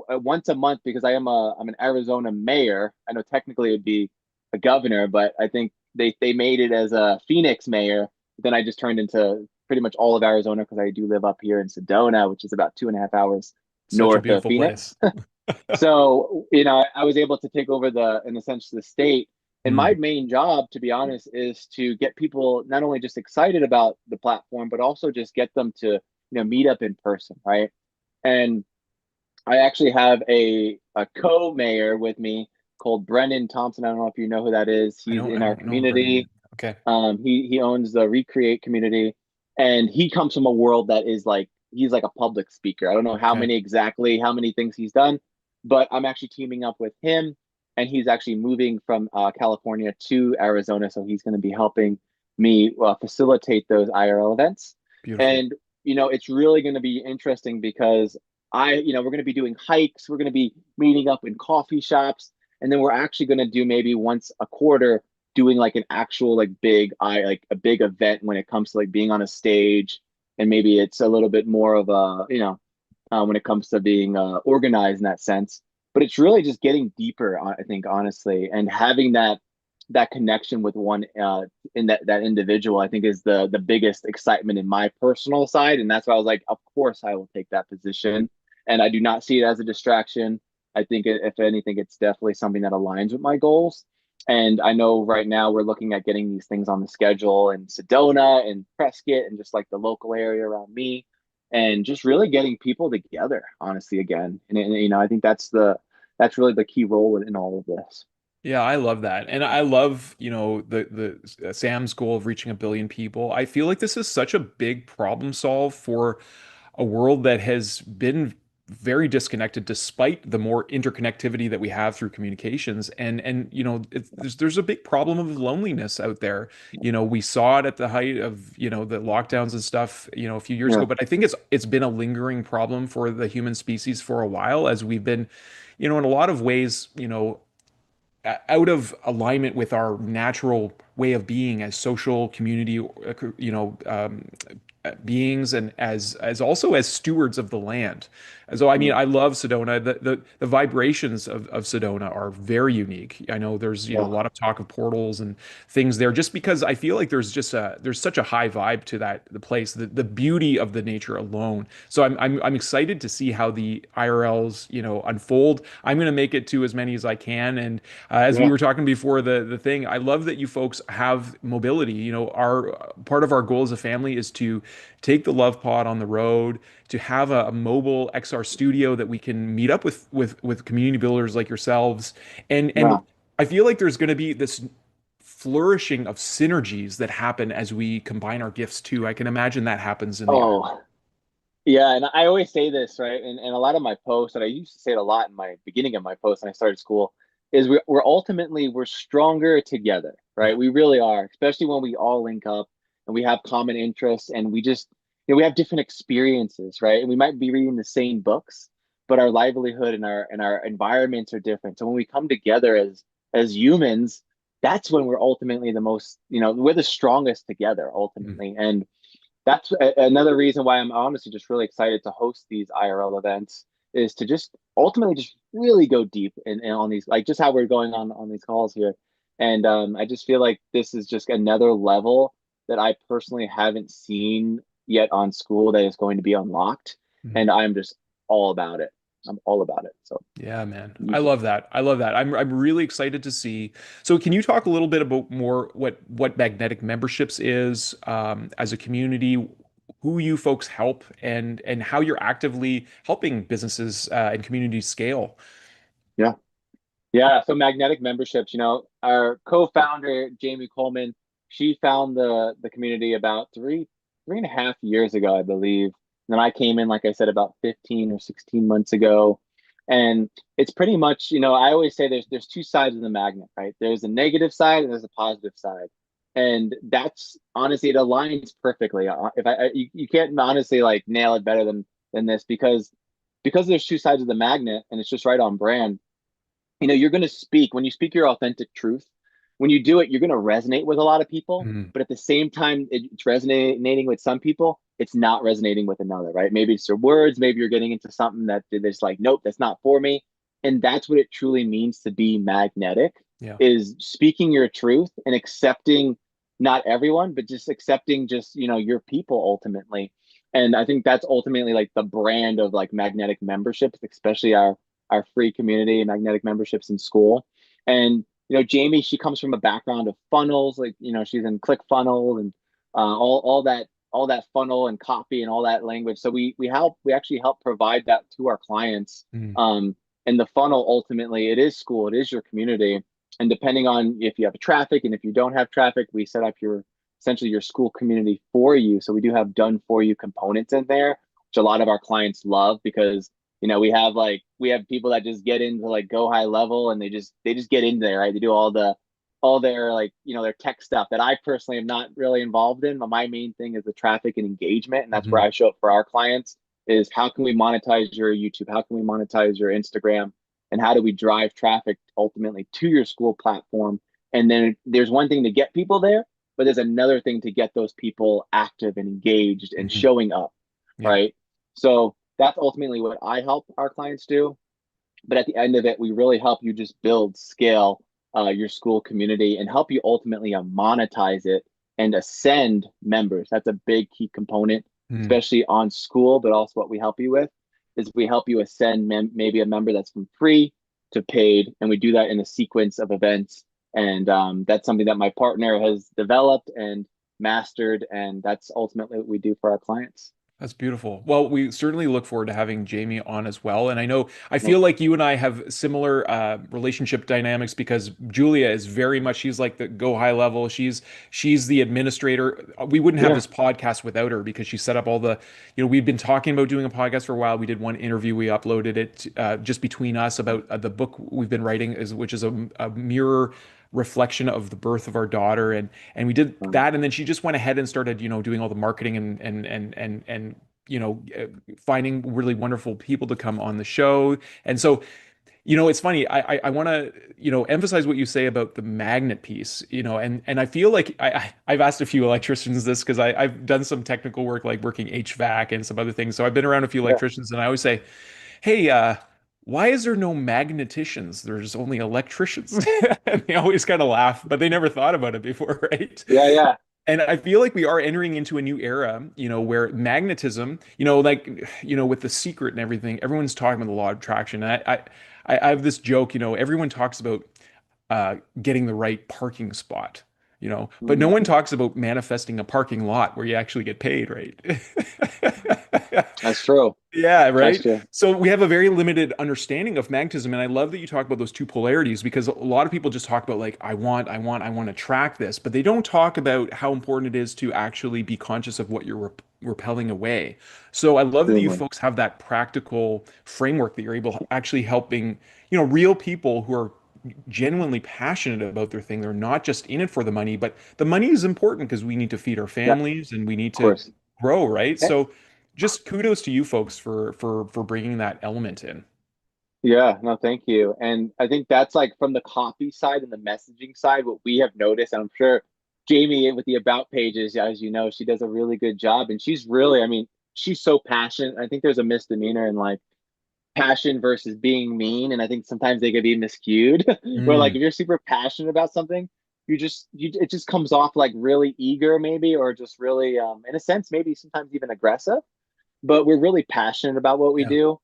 [SPEAKER 3] once a month, because I'm an Arizona mayor. I know technically it'd be a governor, but I think they made it as a Phoenix mayor. Then I just turned into pretty much all of Arizona because I do live up here in Sedona, which is about 2.5 hours
[SPEAKER 2] Such a
[SPEAKER 3] north of
[SPEAKER 2] beautiful
[SPEAKER 3] Phoenix.
[SPEAKER 2] place.
[SPEAKER 3] So, I was able to take over in a sense, the state. And my
[SPEAKER 2] Mm,
[SPEAKER 3] main job, to be honest, is to get people not only just excited about the platform, but also just get them to, meet up in person, right? And I actually have a co-mayor with me called Brendan Thompson. I don't know if you know who that is. He's in
[SPEAKER 2] I
[SPEAKER 3] our
[SPEAKER 2] don't know Brendan yet.
[SPEAKER 3] community.
[SPEAKER 2] Okay.
[SPEAKER 3] He owns the Recreate community, and he comes from a world that is like he's like a public speaker. I don't know
[SPEAKER 2] Okay.
[SPEAKER 3] how many things he's done, but I'm actually teaming up with him, and he's actually moving from California to Arizona, so he's going to be helping me facilitate those IRL events.
[SPEAKER 2] Beautiful.
[SPEAKER 3] And it's really going to be interesting because we're going to be doing hikes, we're going to be meeting up in coffee shops, and then we're actually going to do maybe once a quarter doing like an actual like like a big event when it comes to like being on a stage, and maybe it's a little bit more of a when it comes to being organized in that sense. But it's really just getting deeper, I think, honestly, and having that connection with one in that individual, I think, is the biggest excitement in my personal side. And that's why I was like, of course I will take that position, and I do not see it as a distraction. I think if anything, it's definitely something that aligns with my goals. And I know right now we're looking at getting these things on the schedule in Sedona and Prescott and just like the local area around me, and just really getting people together, honestly, again. And I think that's really the key role in all of this.
[SPEAKER 2] Yeah, I love that. And I love, the Sam's goal of reaching 1 billion people. I feel like this is such a big problem solve for a world that has been very disconnected despite the more interconnectivity that we have through communications. And there's a big problem of loneliness out there. We saw it at the height of, the lockdowns and stuff, a few years
[SPEAKER 3] Yeah.
[SPEAKER 2] ago, but I think it's been a lingering problem for the human species for a while as we've been, in a lot of ways, out of alignment with our natural way of being as social community, beings, and as also as stewards of the land. And so, I mean,
[SPEAKER 3] Mm.
[SPEAKER 2] I love Sedona. The vibrations of Sedona are very unique. I know there's, a
[SPEAKER 3] Yeah.
[SPEAKER 2] lot of talk of portals and things there, just because I feel like there's such a high vibe to the place, the beauty of the nature alone. So I'm excited to see how the IRLs, unfold. I'm going to make it to as many as I can. And as we
[SPEAKER 3] Yeah.
[SPEAKER 2] were talking before the thing, I love that you folks have mobility. Our part of our goal as a family is to take the Love Pod on the road, to have a mobile XR studio that we can meet up with community builders like yourselves, and
[SPEAKER 3] Yeah.
[SPEAKER 2] I feel like there's going to be this flourishing of synergies that happen as we combine our gifts too. I can imagine that happens in the
[SPEAKER 3] Oh, yeah. And I always say this, right? And a lot of my posts, and I used to say it a lot in my beginning of my posts when I started school, is we're stronger together,
[SPEAKER 2] yeah.
[SPEAKER 3] right? We really are, especially when we all link up and we have common interests, and we just, we have different experiences, right? And we might be reading the same books, but our livelihood and our environments are different. So when we come together as humans, that's when we're ultimately the most, we're the strongest together
[SPEAKER 2] Mhm.
[SPEAKER 3] ultimately. And that's another reason why I'm honestly just really excited to host these IRL events, is to just ultimately just really go deep in on these, like just how we're going on these calls here. And I just feel like this is just another level that I personally haven't seen yet on Skool that is going to be unlocked.
[SPEAKER 2] Mhm.
[SPEAKER 3] And I'm just all about it. I'm all about it. So
[SPEAKER 2] Yeah, man.
[SPEAKER 3] you
[SPEAKER 2] I
[SPEAKER 3] should.
[SPEAKER 2] love that. I love that. I'm really excited to see. So can you talk a little bit about more what Magnetic Memberships is, as a community, who you folks help, and how you're actively helping businesses, and communities scale?
[SPEAKER 3] Yeah. Yeah, so magnetic memberships, our co-founder Jamie Coleman, she found the community about 3.5 years ago, I believe. And then I came in, like I said, about 15 or 16 months ago. And it's pretty much, I always say there's two sides of the magnet, right? There's a negative side and there's a positive side. And that's honestly, it aligns perfectly. If you can't honestly like nail it better than this, because there's two sides of the magnet and it's just right on brand. You're going to speak when you speak your authentic truth. When you do it, you're going to resonate with a lot of people,
[SPEAKER 2] Mm.
[SPEAKER 3] but at the same time, it's resonating with some people. It's not resonating with another, right? Maybe it's your words. Maybe you're getting into something that is like, nope, that's not for me. And that's what it truly means to be magnetic,
[SPEAKER 2] Yeah.
[SPEAKER 3] is speaking your truth and accepting not everyone, but just accepting just, your people ultimately. And I think that's ultimately like the brand of like magnetic memberships, especially our free community magnetic memberships in Skool. And Jamie, she comes from a background of funnels, like she's in ClickFunnels and all that funnel and copy and all that language. So we actually help provide that to our clients.
[SPEAKER 2] Mm.
[SPEAKER 3] And the funnel ultimately, it is Skool, it is your community. And depending on if you have traffic and if you don't have traffic, we set up essentially your Skool community for you. So we do have done for you components in there, which a lot of our clients love, because we have people that just get into like go high level and they just get in there, right? They do all their like their tech stuff that I personally am not really involved in. But my main thing is the traffic and engagement, and that's where
[SPEAKER 2] Mhm.
[SPEAKER 3] I show up for our clients. Is how can we monetize your YouTube? How can we monetize your Instagram? And how do we drive traffic ultimately to your Skool platform? And then there's one thing to get people there, but there's another thing to get those people active and engaged and
[SPEAKER 2] Mhm.
[SPEAKER 3] showing up,
[SPEAKER 2] Yeah.
[SPEAKER 3] right? So that's ultimately what I help our clients do. But at the end of it, we really help you just build, scale your Skool community and help you ultimately monetize it and ascend members. That's a big key component,
[SPEAKER 2] Mm.
[SPEAKER 3] especially on Skool, but also what we help you with is we help you ascend maybe a member that's from free to paid. And we do that in a sequence of events. And that's something that my partner has developed and mastered. And that's ultimately what we do for our clients.
[SPEAKER 2] That's beautiful. Well, we certainly look forward to having Jamie on as well. And I
[SPEAKER 3] Nope.
[SPEAKER 2] feel like you and I have similar relationship dynamics because Julia is very much, she's like the go high level. She's the administrator. We wouldn't have
[SPEAKER 3] Yeah.
[SPEAKER 2] this podcast without her because she set up all the, we've been talking about doing a podcast for a while. We did one interview, we uploaded it just between us about the book we've been writing, which is a mirror reflection of the birth of our daughter, and we did
[SPEAKER 3] Um,
[SPEAKER 2] that, and then she just went ahead and started doing all the marketing and finding really wonderful people to come on the show. And so it's funny. I want to emphasize what you say about the magnet piece. And I feel like I've asked a few electricians this because I've done some technical work like working HVAC and some other things. So I've been around a few
[SPEAKER 3] yeah.
[SPEAKER 2] electricians, and I always say, hey, why is there no magneticians? There's only electricians. And they always kind of laugh, but they never thought about it before, right?
[SPEAKER 3] Yeah. Yeah.
[SPEAKER 2] And I feel like we are entering into a new era, where magnetism, like, with The Secret and everything, everyone's talking about the law of attraction. And I have this joke, everyone talks about getting the right parking spot, but no
[SPEAKER 3] Mhm.
[SPEAKER 2] one talks about manifesting a parking lot where you actually get paid, right?
[SPEAKER 3] That's true.
[SPEAKER 2] Yeah,
[SPEAKER 3] That's
[SPEAKER 2] right.
[SPEAKER 3] true.
[SPEAKER 2] So we have a very limited understanding of magnetism, and I love that you talk about those two polarities because a lot of people just talk about like I want to track this, but they don't talk about how important it is to actually be conscious of what you're repelling away. So I love that you
[SPEAKER 3] Extremely.
[SPEAKER 2] folks have that practical framework that you're able to actually helping, real people who are genuinely passionate about their thing. They're not just in it for the money, but the money is important because we need to feed our
[SPEAKER 3] Yeah, of
[SPEAKER 2] families and we need to
[SPEAKER 3] course.
[SPEAKER 2] grow, right?
[SPEAKER 3] Eh,
[SPEAKER 2] So just kudos to you folks for bringing that element in.
[SPEAKER 3] Yeah, no, thank you. And I think that's like from the copy side and the messaging side, what we have noticed, and I'm sure Jamie with the about pages, as you know, she does a really good job. And she's really, I mean, she's so passionate. I think there's a misdemeanor in like passion versus being mean. And I think sometimes they could be miscued. Where like
[SPEAKER 2] Mm,
[SPEAKER 3] if you're super passionate about something, it just comes off like really eager, maybe, or just really in a sense, maybe sometimes even aggressive. But we're really passionate about what we
[SPEAKER 2] yeah.
[SPEAKER 3] do.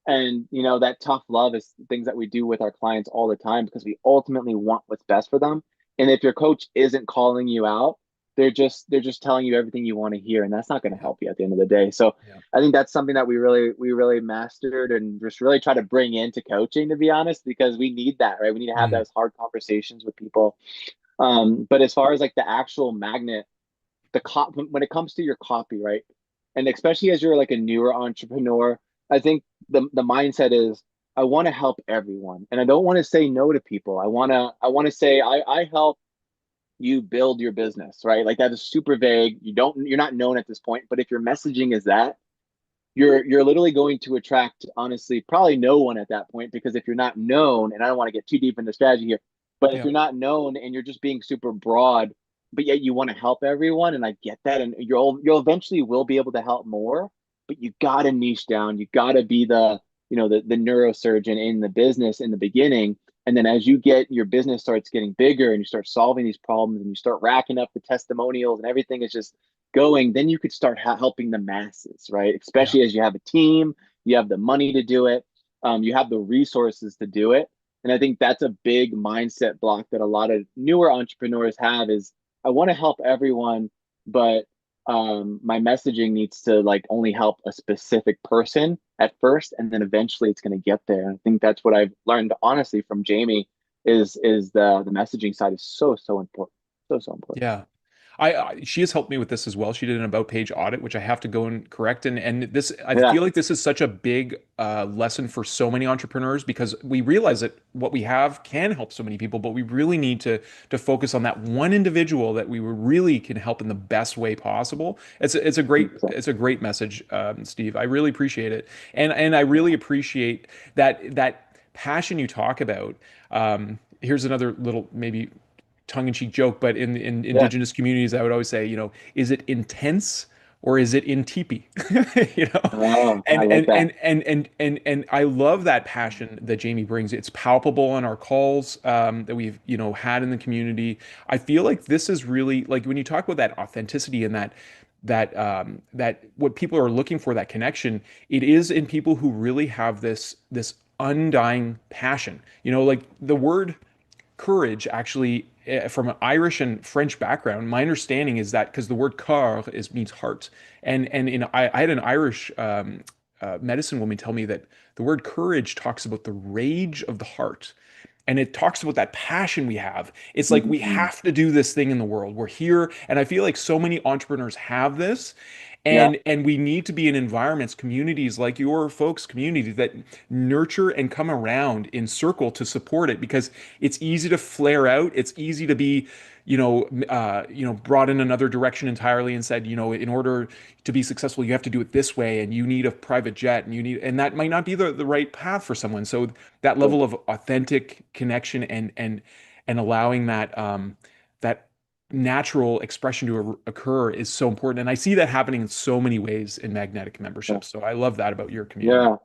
[SPEAKER 3] And that tough love is things that we do with our clients all the time because we ultimately want what's best for them. And if your coach isn't calling you out, they're just telling you everything you want to hear, and that's not going to
[SPEAKER 2] Yeah.
[SPEAKER 3] help you at the end of the day. So
[SPEAKER 2] Yeah.
[SPEAKER 3] I think that's something that we really mastered and just really try to bring into coaching, to be honest, because we need that, right? We need to have
[SPEAKER 2] Mm,
[SPEAKER 3] those hard conversations with people. But as far as like the actual magnet, when it comes to your copy, right? And especially as you're like a newer entrepreneur, I think the mindset is I want to help everyone, and I don't want to say no to people. I want to say I help you build your business, right? Like that is super vague. You're not known at this point, but if your messaging is that, you're literally going to attract, honestly, probably no one at that point, because if you're not known, and I don't want to get too deep into strategy here, but if
[SPEAKER 2] Yeah.
[SPEAKER 3] you're not known and you're just being super broad, but yet you want to help everyone, and I get that, and you'll eventually will be able to help more, but you gotta niche down. You gotta be the neurosurgeon in the business in the beginning. And then as you get your business starts getting bigger and you start solving these problems and you start racking up the testimonials and everything is just going, then you could start helping the masses, right?
[SPEAKER 2] Yeah.
[SPEAKER 3] Especially as you have a team, you have the money to do it, you have the resources to do it. And I think that's a big mindset block that a lot of newer entrepreneurs have is I want to help everyone, but my messaging needs to like only help a specific person at first, and then eventually it's going to get there. And I think that's what I've learned honestly from Jamie is the messaging side is so important, so important.
[SPEAKER 2] Yeah. She has helped me with this as well. She did an about page audit, which I have to go and correct. And this, I
[SPEAKER 3] Yeah,
[SPEAKER 2] feel like this is such a big lesson for so many entrepreneurs because we realize that what we have can help so many people, but we really need to focus on that one individual that we really can help in the best way possible. It's a great message, Steve. I really appreciate it, and I really appreciate that passion you talk about. Here's another little maybe tongue-in-cheek joke, but in
[SPEAKER 3] yeah.
[SPEAKER 2] indigenous communities, I would always say, is it intense or is it in teepee? You know,
[SPEAKER 3] Oh, I
[SPEAKER 2] and
[SPEAKER 3] like
[SPEAKER 2] and
[SPEAKER 3] that.
[SPEAKER 2] and and and and and I love that passion that Jamie brings. It's palpable on our calls that we've had in the community. I feel like this is really like when you talk about that authenticity and that what people are looking for, that connection, it is in people who really have this undying passion. Like the word courage actually from an Irish and French background, my understanding is that because the word cœur means heart, and I had an Irish medicine woman tell me that the word courage talks about the rage of the heart. And it talks about that passion we have. It's like we
[SPEAKER 3] Mhm.
[SPEAKER 2] have to do this thing in the world. We're here, and I feel like so many entrepreneurs have this,
[SPEAKER 3] Yeah,
[SPEAKER 2] and we need to be in environments, communities like your folks' community that nurture and come around in circle to support it because it's easy to flare out. It's easy to be, brought in another direction entirely and said, in order to be successful, you have to do it this way, and you need a private jet, and that might not be the right path for someone. So that level of authentic connection and allowing that natural expression to occur is so important. And I see that happening in so many ways in magnetic
[SPEAKER 3] yeah,
[SPEAKER 2] memberships. So I love that about your community.
[SPEAKER 3] yeah.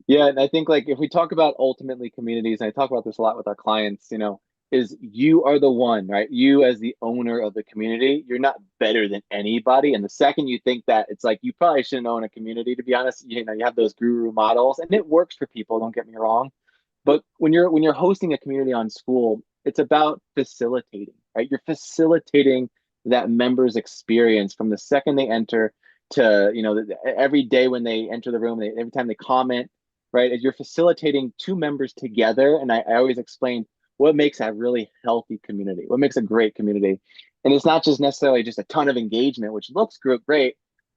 [SPEAKER 3] Yeah, and I think like if we talk about ultimately communities, and I talk about this a lot with our clients, is you are the one, right? You as the owner of the community, you're not better than anybody. And the second you think that, it's like you probably shouldn't own a community, to be honest. You have those guru models, and it works for people, don't get me wrong. But when you're hosting a community on Skool, it's about facilitating, right? You're facilitating that member's experience from the second they enter to, every day when they enter the room, every time they comment, right? As you're facilitating two members together. And I always explain what makes a really healthy community, what makes a great community. And it's not just necessarily just a ton of engagement, which looks great,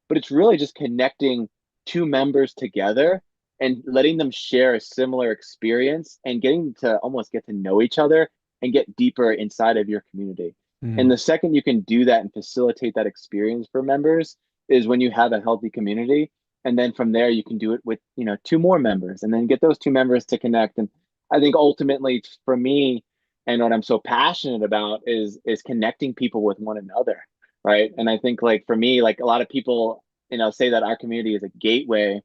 [SPEAKER 3] but it's really just connecting two members together and letting them share a similar experience and getting to almost get to know each other and get deeper inside of your community. And
[SPEAKER 2] Mm.
[SPEAKER 3] the second you can do that and facilitate that experience for members is when you have a healthy community. And then from there, you can do it with, two more members and then get those two members to connect. And I think ultimately for me, and what I'm so passionate about is connecting people with one another. Right. And I think like for me, like a lot of people, say that our community is a gateway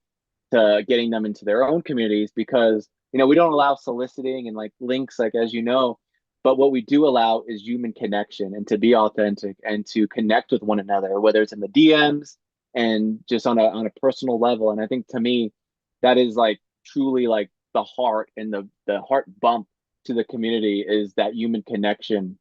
[SPEAKER 3] to getting them into their own communities because we don't allow soliciting and like links, like as you know, but what we do allow is human connection and to be authentic and to connect with one another, whether it's in the DMs and just on a personal level. And I think to me that is like truly like the heart and the heart bump to the community is that human connection.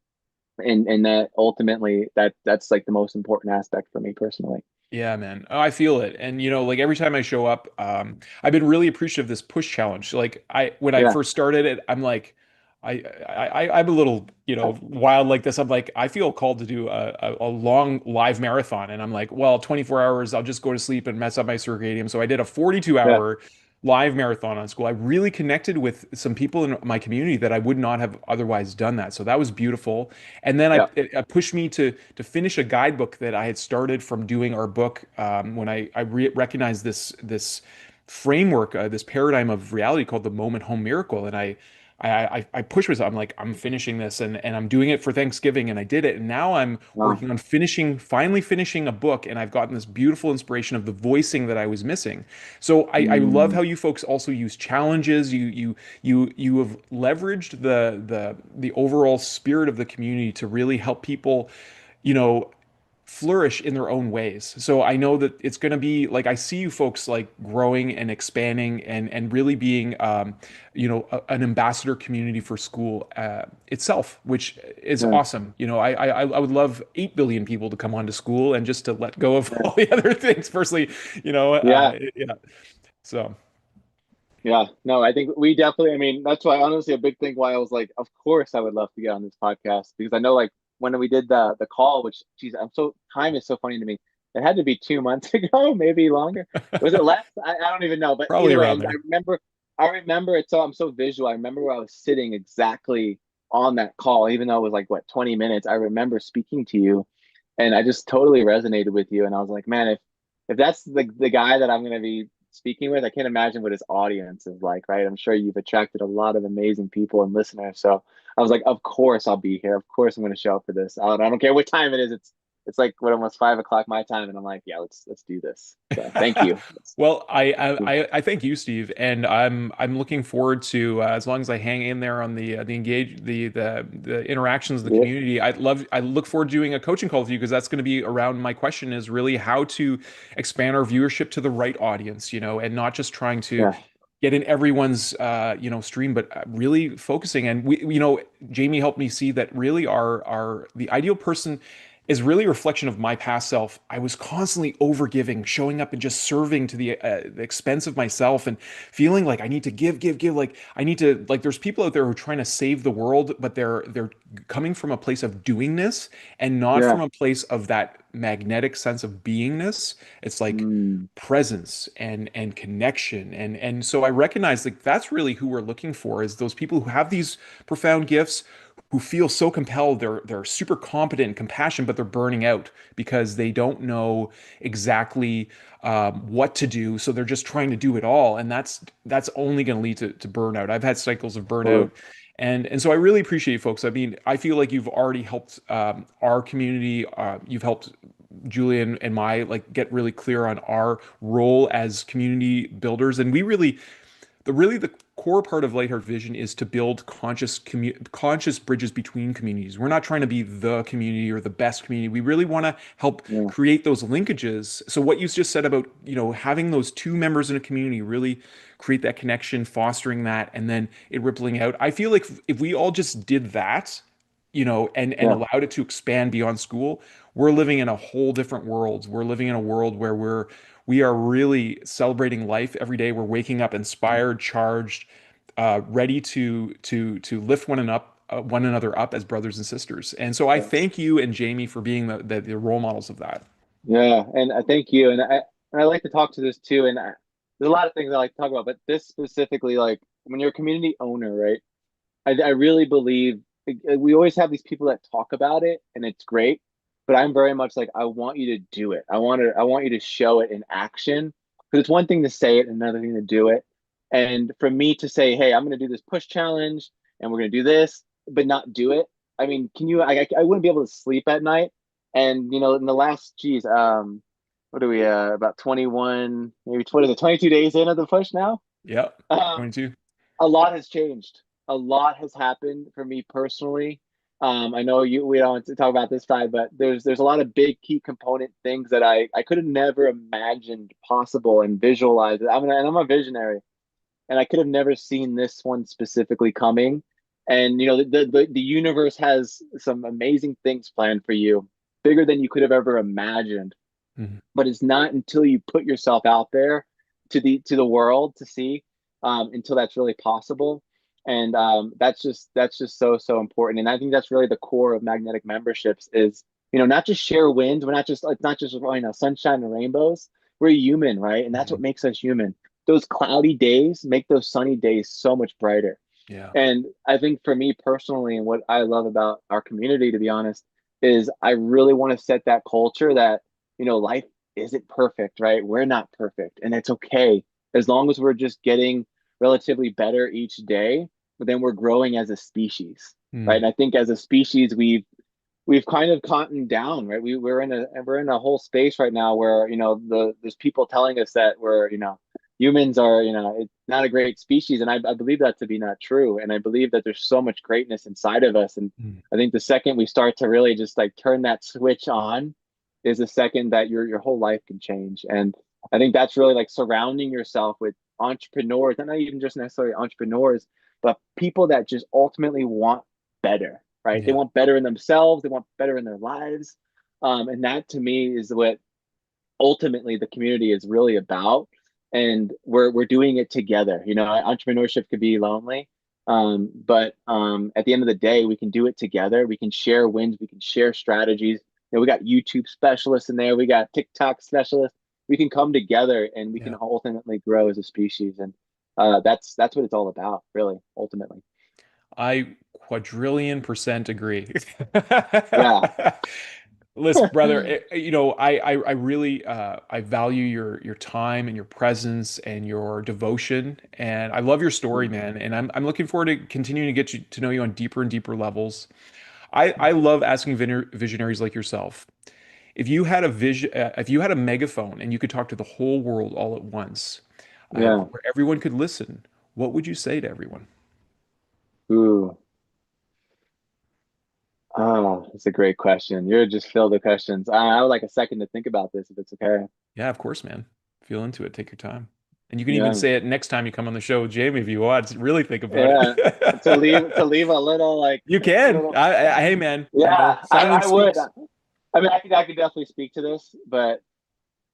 [SPEAKER 3] And that ultimately that's like the most important aspect for me personally.
[SPEAKER 2] Yeah, man. Oh, I feel it. And like every time I show up, I've been really appreciative of this push challenge. Like when I
[SPEAKER 3] Yeah,
[SPEAKER 2] first started it, I'm like, I'm a little, wild like this. I'm like, I feel called to do a long live marathon. And I'm like, well, 24 hours, I'll just go to sleep and mess up my circadian. So I did a 42
[SPEAKER 3] Yeah.
[SPEAKER 2] hour live marathon on Skool. I really connected with some people in my community that I would not have otherwise done that. So that was beautiful. And then
[SPEAKER 3] Yeah.
[SPEAKER 2] it pushed me to finish a guidebook that I had started from doing our book, when I recognized this framework, this paradigm of reality called the moment home miracle. And I push myself. I'm like, I'm finishing this, and I'm doing it for Thanksgiving, and I did it. And now I'm
[SPEAKER 3] Wow.
[SPEAKER 2] working on finally finishing a book, and I've gotten this beautiful inspiration of the voicing that I was missing. So I love
[SPEAKER 3] Mm,
[SPEAKER 2] how you folks also use challenges. You have leveraged the overall spirit of the community to really help people, you know, flourish in their own ways. So I know that it's going to be like, I see you folks like growing and expanding and really being, an ambassador community for Skool itself, which is
[SPEAKER 3] yeah.
[SPEAKER 2] awesome. I would love 8 billion people to come onto Skool and just to let go of
[SPEAKER 3] Yeah.
[SPEAKER 2] all the other things. Firstly,
[SPEAKER 3] Yeah.
[SPEAKER 2] yeah. So
[SPEAKER 3] Yeah, no, I think we definitely, I mean, that's why honestly a big thing why I was like, of course I would love to get on this podcast because I know like when we did the call, which geez, time is so funny to me. It had to be 2 months ago, maybe longer. Was it less? I don't even know. But
[SPEAKER 2] probably
[SPEAKER 3] either way,
[SPEAKER 2] around there.
[SPEAKER 3] I remember it so I'm so visual. I remember where I was sitting exactly on that call, even though it was like what 20 minutes. I remember speaking to you and I just totally resonated with you. And I was like, man, if that's the guy that I'm gonna be speaking with, I can't imagine what his audience is like, right? I'm sure you've attracted a lot of amazing people and listeners. So I was like, of course I'll be here. Of course I'm going to show up for this. I don't care what time it is. It's like what almost 5 o'clock my time, and I'm like, yeah, let's do this. So thank you.
[SPEAKER 2] Well, I thank you, Steve, and I'm looking forward to, as long as I hang in there on the engage the interactions of the
[SPEAKER 3] Yeah,
[SPEAKER 2] community. I look forward to doing a coaching call with you because that's going to be around my question is really how to expand our viewership to the right audience, and not just trying to
[SPEAKER 3] yeah,
[SPEAKER 2] get in everyone's stream, but really focusing. And Jamie helped me see that really our the ideal person is really a reflection of my past self. I was constantly overgiving, showing up and just serving to the expense of myself and feeling like I need to give. Like I need to, like, there's people out there who are trying to save the world, but they're coming from a place of doingness and not
[SPEAKER 3] yeah.
[SPEAKER 2] from a place of that magnetic sense of beingness. It's like
[SPEAKER 3] Mm,
[SPEAKER 2] presence and connection. And so I recognize like that's really who we're looking for is those people who have these profound gifts, who feel so compelled, they're super competent and compassionate, but they're burning out because they don't know exactly what to do. So they're just trying to do it all, and that's only going to lead to burnout. I've had cycles of burnout,
[SPEAKER 3] totally.
[SPEAKER 2] and so I really appreciate you folks. I mean, I feel like you've already helped our community. You've helped Julia and my like get really clear on our role as community builders, and we really the core part of Lightheart Vision is to build conscious bridges between communities. We're not trying to be the community or the best community. We really want to help
[SPEAKER 3] Yeah,
[SPEAKER 2] create those linkages. So what you just said about, having those two members in a community really create that connection, fostering that, and then it rippling out. I feel like if we all just did that, and
[SPEAKER 3] yeah,
[SPEAKER 2] allowed it to expand beyond Skool, we're living in a whole different world. We're living in a world where we are really celebrating life every day. We're waking up inspired, charged, ready to lift one another up as brothers and sisters. And so I
[SPEAKER 3] yeah.
[SPEAKER 2] thank you and Jamie for being the role models of that.
[SPEAKER 3] Yeah, and I thank you. And I like to talk to this too. There's a lot of things I like to talk about, but this specifically, like when you're a community owner, right? I really believe we always have these people that talk about it and it's great, but I'm very much like I want you to do it. I want you to show it in action because it's one thing to say it and another thing to do it. And for me to say, hey, I'm going to do this push challenge and we're going to do this, but not do it. I mean, I wouldn't be able to sleep at night. And in the last, geez, what are we, about 21, maybe 20, 22 days into the push now?
[SPEAKER 2] Yep.
[SPEAKER 3] Um,
[SPEAKER 2] 22.
[SPEAKER 3] a lot has changed. A lot has happened for me personally. I know we don't want to talk about this side, but there's a lot of big key component things that I could have never imagined possible and visualized. I'm a visionary, and I could have never seen this one specifically coming. And the universe has some amazing things planned for you, bigger than you could have ever imagined.
[SPEAKER 2] Mhm.
[SPEAKER 3] But it's not until you put yourself out there to the world to see, until that's really possible. And that's just so important. And I think that's really the core of magnetic memberships is, not just share wins. We're not just, it's not just, sunshine and rainbows. We're human, right? And that's what makes us human. Those cloudy days make those sunny days so much brighter.
[SPEAKER 2] Yeah.
[SPEAKER 3] And I think for me personally, and what I love about our community, to be honest, is I really want to set that culture that, life isn't perfect, right? We're not perfect, and it's okay. As long as we're just getting relatively better each day, but then we're growing as a species, right? And I think as a species, we've kind of gotten down, right? We're in a whole space right now where, there's people telling us that we're, humans are, it's not a great species. And I believe that to be not true. And I believe that there's so much greatness inside of us. And I think the second we start to really just like turn that switch on is the second that your whole life can change. And I think that's really like surrounding yourself with entrepreneurs, and not even just necessarily entrepreneurs, but people that just ultimately want better, right? They want better in themselves. They want better in their lives. And that to me is what ultimately the community is really about. And we're doing it together. Entrepreneurship could be lonely, but at the end of the day, we can do it together. We can share wins. We can share strategies. We got YouTube specialists in there. We got TikTok specialists. We can come together and we can ultimately grow as a species. And that's what it's all about, really, ultimately.
[SPEAKER 2] I quadrillion% agree.
[SPEAKER 3] Yeah.
[SPEAKER 2] Listen, brother, I really I value your time and your presence and your devotion, and I love your story, man. And I'm looking forward to continuing to get to know you on deeper and deeper levels. I love asking visionaries like yourself. If you had a vision, if you had a megaphone and you could talk to the whole world all at once,
[SPEAKER 3] Yeah.
[SPEAKER 2] where everyone could listen, what would you say to everyone?
[SPEAKER 3] Ooh. Oh, that's a great question. You're just filled with questions. I would like a second to think about this, if it's okay.
[SPEAKER 2] Yeah, of course, man. Feel into it. Take your time. And you can even
[SPEAKER 3] Yeah.
[SPEAKER 2] say it next time you come on the show with Jamie if you want. Really think about
[SPEAKER 3] Yeah. To leave
[SPEAKER 2] it.
[SPEAKER 3] to leave a little like
[SPEAKER 2] You
[SPEAKER 3] a
[SPEAKER 2] can.
[SPEAKER 3] little.
[SPEAKER 2] Hey, man,
[SPEAKER 3] Yeah, I
[SPEAKER 2] silence
[SPEAKER 3] would.
[SPEAKER 2] speaks.
[SPEAKER 3] I mean, I could definitely speak to this, but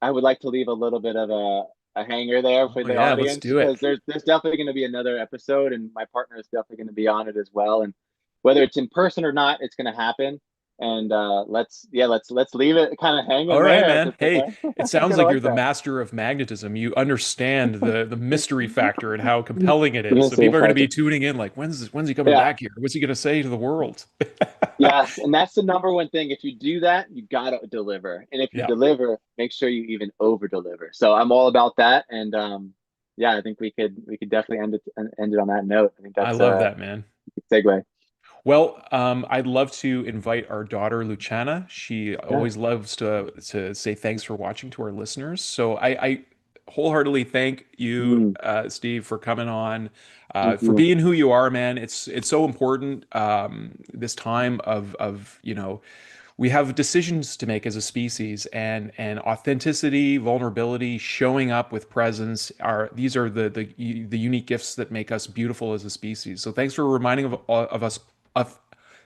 [SPEAKER 3] I would like to leave a little bit of a hanger there for
[SPEAKER 2] Oh,
[SPEAKER 3] the
[SPEAKER 2] yeah, let's
[SPEAKER 3] audience,
[SPEAKER 2] do it.
[SPEAKER 3] because there's definitely going to be another episode, and my partner is definitely going to be on it as well. And whether it's in person or not, it's going to happen. And let's leave it kind of
[SPEAKER 2] All
[SPEAKER 3] hanging
[SPEAKER 2] right,
[SPEAKER 3] there, if
[SPEAKER 2] man.
[SPEAKER 3] it's
[SPEAKER 2] Hey,
[SPEAKER 3] okay.
[SPEAKER 2] it
[SPEAKER 3] I
[SPEAKER 2] sounds
[SPEAKER 3] kind of
[SPEAKER 2] like you're
[SPEAKER 3] like
[SPEAKER 2] the
[SPEAKER 3] that.
[SPEAKER 2] master of magnetism. You understand the mystery factor and how compelling it is. So
[SPEAKER 3] Mystery
[SPEAKER 2] people are going to
[SPEAKER 3] factor.
[SPEAKER 2] be tuning in like, when's he coming
[SPEAKER 3] Yeah.
[SPEAKER 2] back here? What's he going to say to the world?
[SPEAKER 3] Yes, and that's the number one thing. If you do that, you gotta deliver, and if you
[SPEAKER 2] Yeah,
[SPEAKER 3] deliver, make sure you even over deliver. So I'm all about that, and yeah, I think we could definitely end it on that note. I think
[SPEAKER 2] I
[SPEAKER 3] that's
[SPEAKER 2] love
[SPEAKER 3] a
[SPEAKER 2] that, man.
[SPEAKER 3] good segue.
[SPEAKER 2] Well, I'd love to invite our daughter Luciana. She
[SPEAKER 3] Yeah.
[SPEAKER 2] always loves to say thanks for watching to our listeners. So I wholeheartedly thank you,
[SPEAKER 3] Mm,
[SPEAKER 2] Steve, for coming on,
[SPEAKER 3] thank
[SPEAKER 2] for
[SPEAKER 3] you.
[SPEAKER 2] being who you are, man. It's so important, this time of we have decisions to make as a species, and authenticity, vulnerability, showing up with presence are these are the unique gifts that make us beautiful as a species. So thanks for reminding of us of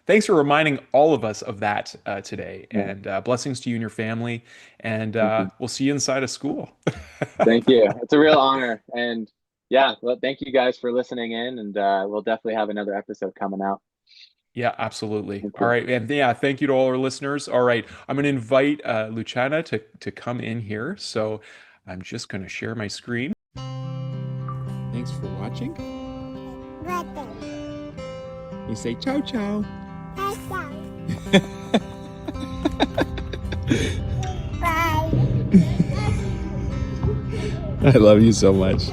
[SPEAKER 2] thanks for reminding all of us of that today,
[SPEAKER 3] Yeah,
[SPEAKER 2] and blessings to you and your family, and
[SPEAKER 3] thank you.
[SPEAKER 2] we'll see you inside of school.
[SPEAKER 3] Thank you. It's a real honor, and yeah, well, thank you guys for listening in, and we'll definitely have another episode coming out.
[SPEAKER 2] Yeah, absolutely.
[SPEAKER 3] Thank
[SPEAKER 2] All
[SPEAKER 3] you.
[SPEAKER 2] right, and yeah, thank you to all our listeners. All right, I'm going to invite Luciana to come in here. So I'm just going to share my screen. Thanks for watching. You say ciao ciao.
[SPEAKER 4] Bye.
[SPEAKER 2] I love you so much.